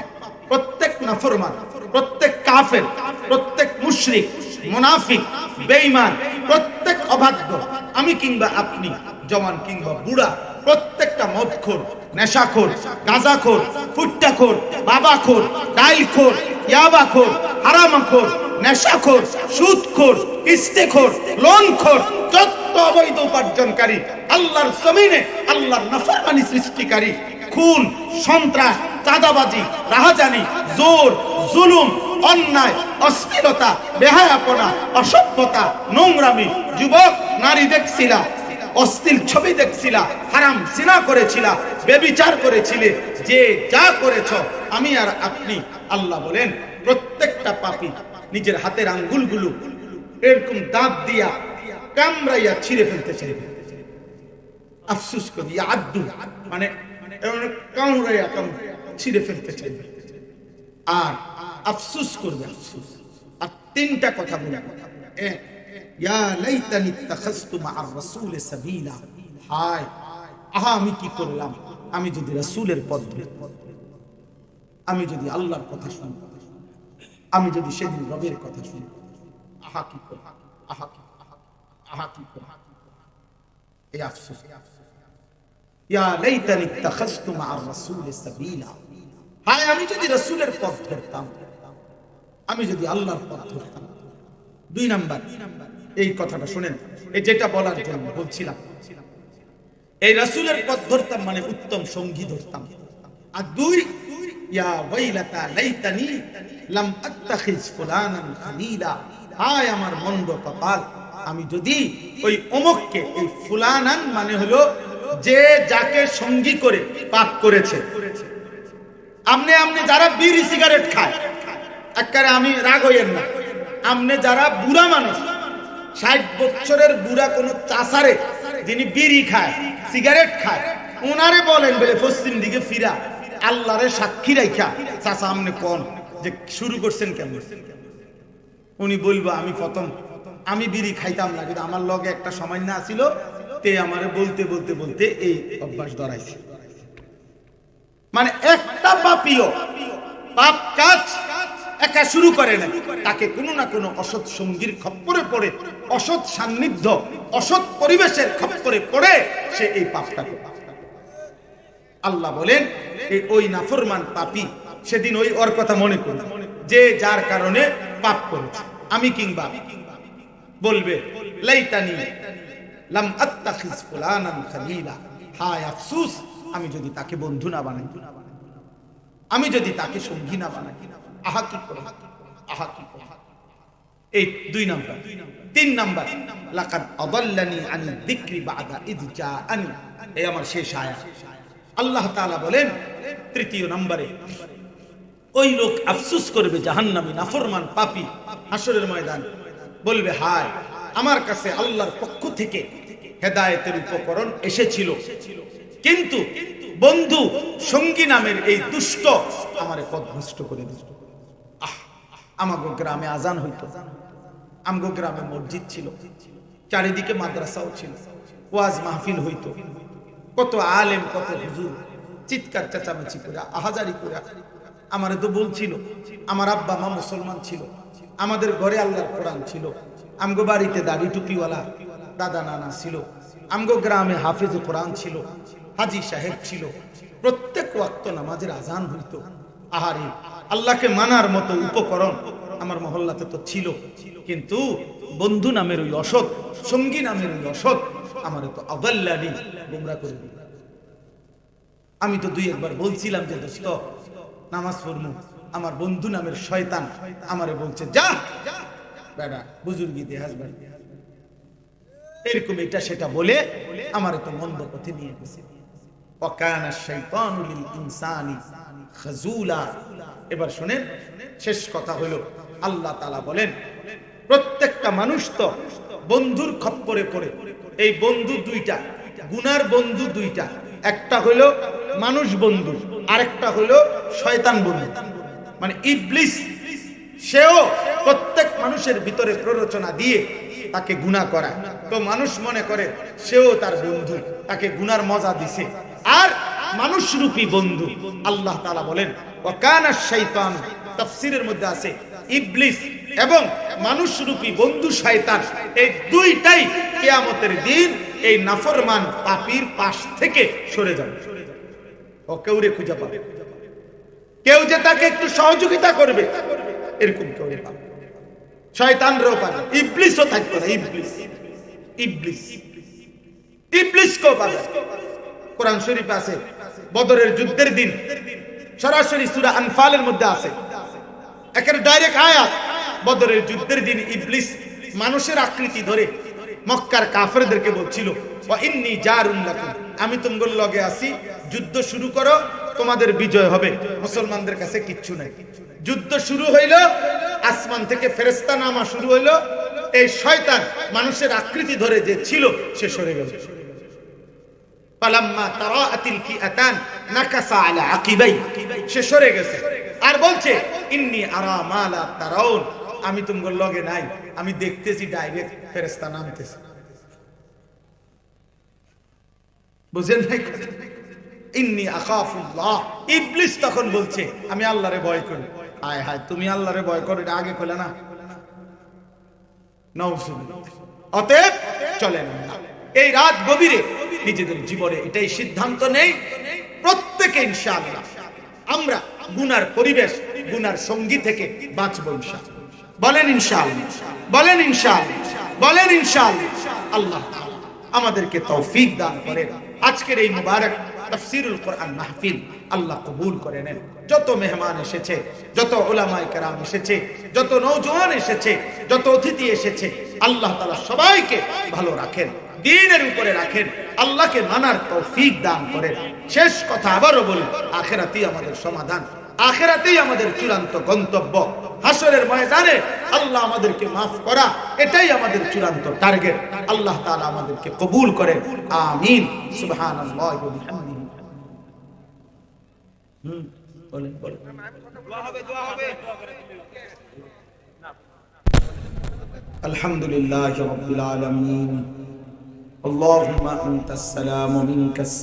প্রত্যেক নাফরমান, প্রত্যেক কাফের, প্রত্যেক মুশরিক, মুনাফিক, বেঈমান, প্রত্যেক অবাধ্য, আমি কিংবা আপনি, জওয়ান কিংবা বুড়া, প্রত্যেকটা মদখোর, নেশাখোর, গাঁজাখোর, ফুট্টাখোর, বাবাখোর, ডাইলখোর, ইয়াবাখোর, হারামাখোর, নেশাখোর, সুদখোর, কিস্তিখোর, লোনখোর, যত অবৈধ উপার্জনকারী, আল্লাহর জমিনে আল্লাহর নাফরমানি সৃষ্টিকারী, খুন, সন্ত্রাস, চাঁদাবাজি, রাহাজানি, জোর, জুলুম, অন্যায়, অশ্লীলতা, বেহায়াপনা, অসভ্যতা, নোংরামি, যুবক নারী দেখছিলা, অশ্লীল ছবি দেখছিলা, হারাম জিনা করেছিলা, ব্যভিচার করেছিলে, যে যা করেছ আমি আর আপনি, আল্লাহ বলেন প্রত্যেকটা পাপী নিজের হাতের আঙ্গুলগুলো এরকম দাঁত দিয়া কামড়াইয়া ছিঁড়ে ফেলতে চাইবে। আফসোস করি আদ্দু মানে কামড়াইয়া ছিঁড়ে ফেলতে চাইবে আর আফসোস করবে। আফসোস। আর তিনটা কথা বলবো, ইয়া লাইতানি ইত্তাখাযতু মা'আর রাসূলি সাবিলা। হায় আহা আমি কি করলাম, আমি যদি রাসূলের পথ ধরতাম, আমি যদি আল্লাহর কথা শুনতাম, আমি যদি সেদিন রবের কথা শুনতাম, আহা কি করলাম, আহা কি, আহা কি করলাম। এই আফসোস। ইয়া লাইতানি ইত্তাখাযতু মা'আর রাসূলি সাবিলা। হায় আমি যদি রাসূলের পথ ধরতাম, আমি যদি আল্লাহর পথ ধরতাম। দুই নাম্বার এই কথাটা শুনেন, এই যেটা বলার জন্য বলছিলাম, এই রাসূলের পথ ধরতাম মানে উত্তম সঙ্গী ধরতাম। আর দুই, ইয়া ওয়াইলাতা লাইতানি লাম আত্তাখিজ ফুলানান খালিলা। হায় আমার মন্দ কপাল, আমি যদি ওই অমুককে, এই ফুলানান মানে হলো যে যাকে সঙ্গী করে পাপ করেছে। আমনে আমনে যারা বিড়ি সিগারেট খায়, একবারে আমি রাগ হইয়েন না, আমনে যারা বুড়া মানুষ, 60 বছরের বুড়া কোন চাষারে যিনি বিড়ি খায়, সিগারেট খায়, ওনারে বলেন বলে পশ্চিম দিকে ফিরা আল্লাহরে সাক্ষী রাখা, চাষা আমনে কোন যে শুরু করছেন কেমন? উনি বলবো আমি প্রথম আমি বিড়ি খাইতাম না, কিন্তু আমার লগে একটা সময় না ছিল, তে আমারে বলতে বলতে বলতে এই অভ্যাস ধরাইছে। মানে একটা পাপীও পাপ কাজ একা শুরু করে না, তাকে কোনো না কোনো অসৎ সঙ্গীর খপ্পরে পড়ে, অসৎ সান্নিধ্য, অসৎ পরিবেশের খপ্পরে পড়ে সে এই পাপটা করে। আল্লাহ বলেন এই ওই নাফরমান পাপী সেদিন ওই ওর কথা মনে করবে যে যার কারণে পাপ করেছে। আমি কিংবা বলবে লাইতানি লাম আত্তাখিজ ফুলানান খালিলা। হায় আফসোস আমি যদি তাকে বন্ধু না বানাই, আমি যদি তাকে সঙ্গী না বানাই, আহা কি করে, আহা কি করে। এই দুই নাম্বার। তিন নাম্বার, লাকাদ আদাল্লানি আনি যিকরি বা'দা ইয জাআনি। এই আমার শেষ আয়াত। আল্লাহ তাআলা বলেন তৃতীয় নম্বরে ওই লোক আফসোস করবে, জাহান্নামী নাফরমান পাপী হাসরের ময়দান বলবে হায় আমার কাছে আল্লাহর পক্ষ থেকে হেদায়েতের উপকরণ এসেছিল, কিন্তু বন্ধু সঙ্গী নামের এই দুষ্ট আমারে পথভ্রষ্ট করে দিল। আমাগো গ্রামে আজান হইতো, আমগো গ্রামে মসজিদ ছিল, চারিদিকে মাদ্রাসাও ছিল, ওয়াজ মাহফিল হইতো, কত আলেম কত হুজুর চিৎকার চেঁচামেচি করে আহাজারি করে আমারে তো বলছিল। আমার আব্বা মা মুসলমান ছিল, আমাদের ঘরে আল্লাহর কোরআন ছিল, আমগো বাড়িতে দাড়ি টুপিওয়ালা দাদা নানা ছিল, আমগো গ্রামে হাফেজ কোরআন ছিল, হাজি সাহেব ছিল, প্রত্যেক ওয়াক্ত নামাজের আজান হইতো। আহারে আল্লাহকে মানার মতো উপকরণ আমার মহল্লাতে তো ছিল, কিন্তু বন্ধু নামের ওই অসৎ, সঙ্গী নামের ওই অসৎ আমারে তো আদাল্লানি গোমরা করে দিল। আমি তো দুই একবার বলছিলাম যে দোস্ত নামাজ পড়মু, আমার বন্ধু নামের শয়তান আমারে বলছে যা বেটা বুজুর্গি দিয়ে হাসবেন, এরকম এটা সেটা বলে আমারে তো মন্দ পথে নিয়ে গেছে। ওয়াকানা শাইতানু লিল ইনসানি খাজুলা। এবার শুনেন, শেষ কথা হলো আল্লাহ তাআলা বলেন প্রত্যেকটা মানুষ তো বন্ধুর খপ্পরে পড়ে। এই বন্ধু দুইটা, গুনার বন্ধু দুইটা, একটা হলো মানুষ বন্ধু, আরেকটা হলো শয়তান বন্ধু, মানে ইবলিস। সেও প্রত্যেক মানুষের ভিতরে প্ররোচনা দিয়ে তাকে গুনাহ করায়। তো মানুষ মনে করে সেও তার বন্ধু, তাকে গুনার মজা দিছে। আর মানুষরূপী বন্ধু আল্লাহ তাআলা বলেন ওয়াকানা শাইতান, তাফসীরের মধ্যে আছে ইবলিস এবং মানুষরূপী বন্ধু শয়তান, এই দুইটাই কিয়ামতের দিন এই নাফরমান পাপীর পাশ থেকে সরে যাবে। ও কেউরে খুঁজে পাবে, কেউ যে তাকে একটু সহযোগিতা করবে এরকম কেউ পাবে। শয়তানরাও পাবে, ইবলিসও থাকবে না। ইবলিস কেউ পাবে। কোরআন শরীফে আছে বদরের যুদ্ধের দিন, সরাসরি সূরা আনফালের মধ্যে আছে, একের ডাইরেক্ট আয়াত। বদরের যুদ্ধের দিন ইবলিস মানুষের আকৃতি ধরে মক্কার কাফেরদেরকে বলছিল ওয়া ইন্নী জারুন লাকুম, আমি তোমাদের লগে আছি, যুদ্ধ শুরু করো, তোমাদের বিজয় হবে। মুসলমানদের কাছে কিচ্ছু নাই। যুদ্ধ শুরু হইল, আসমান থেকে ফেরেশতা নামা শুরু হইল, এই শয়তান মানুষের আকৃতি ধরে যে ছিল সে সরে গেল। পালাম্মা তারাআতিল ফিআতান নাকাসা আলা আকিবাই, সে সরে গেছে। আর বলছে ইন্নী আরা মা লা তারাউন, আমি তোমাদের লগে নাই, আমি দেখতেছি ডাইরেক্ট ফেরেশতা নামতেছে। বুঝেন নাই? ইন্নী আখাফুল্লাহ। ইবলিস তখন বলছে আমি আল্লাহরে ভয় করি। হায় হায়, তুমি আল্লাহরে ভয় করো, এটা আগে কইলা না? নাউজুবিল্লাহ। অতএব চলেন না, এই রাত গভীরে নিজেদের জীবনে এটাই সিদ্ধান্ত নেই প্রত্যেকে ইনশাআল্লাহ আমরা গুনার পরিবেশ, গুনার সঙ্গী থেকে বাঁচব ইনশাআল্লাহ। বলেন ইনশাআল্লাহ, বলেন ইনশাআল্লাহ, বলেন ইনশাআল্লাহ। আল্লাহ তাআলা আমাদেরকে তৌফিক দান করেন। আজকের এই মুবারক তাফসীরুল কোরআন মাহফিল আল্লাহ কবুল করে নেন। যত মেহমান এসেছে, যত উলামায়ে কেরাম এসেছে, যত নওজোয়ান এসেছে, যত অতিথি এসেছে, আল্লাহ তাআলা সবাইকে ভালো রাখেন, দ্বীনের উপরে রাখেন, আল্লাহকে মানার তৌফিক দান করেন। শেষ কথা আবারও বলি, আখিরাতেই আমাদের সমাধান, আখিরাতেই আমাদের চূড়ান্ত গন্তব্য। হাসরের ময়দানে আল্লাহ আমাদেরকে মাফ করা, এটাই আমাদের চূড়ান্ত টার্গেট। আল্লাহ তাআলা আমাদেরকে কবুল করেন, আমিন। সুবহানাল্লাহি ওয়া বিহামদিহি। বলেন বলেন। দোয়া হবে, দোয়া হবে। আলহামদুলিল্লাহি রাব্বিল আলামিন। আল্লাহুম্মা আনতাস সালাম ওয়া মিনকাস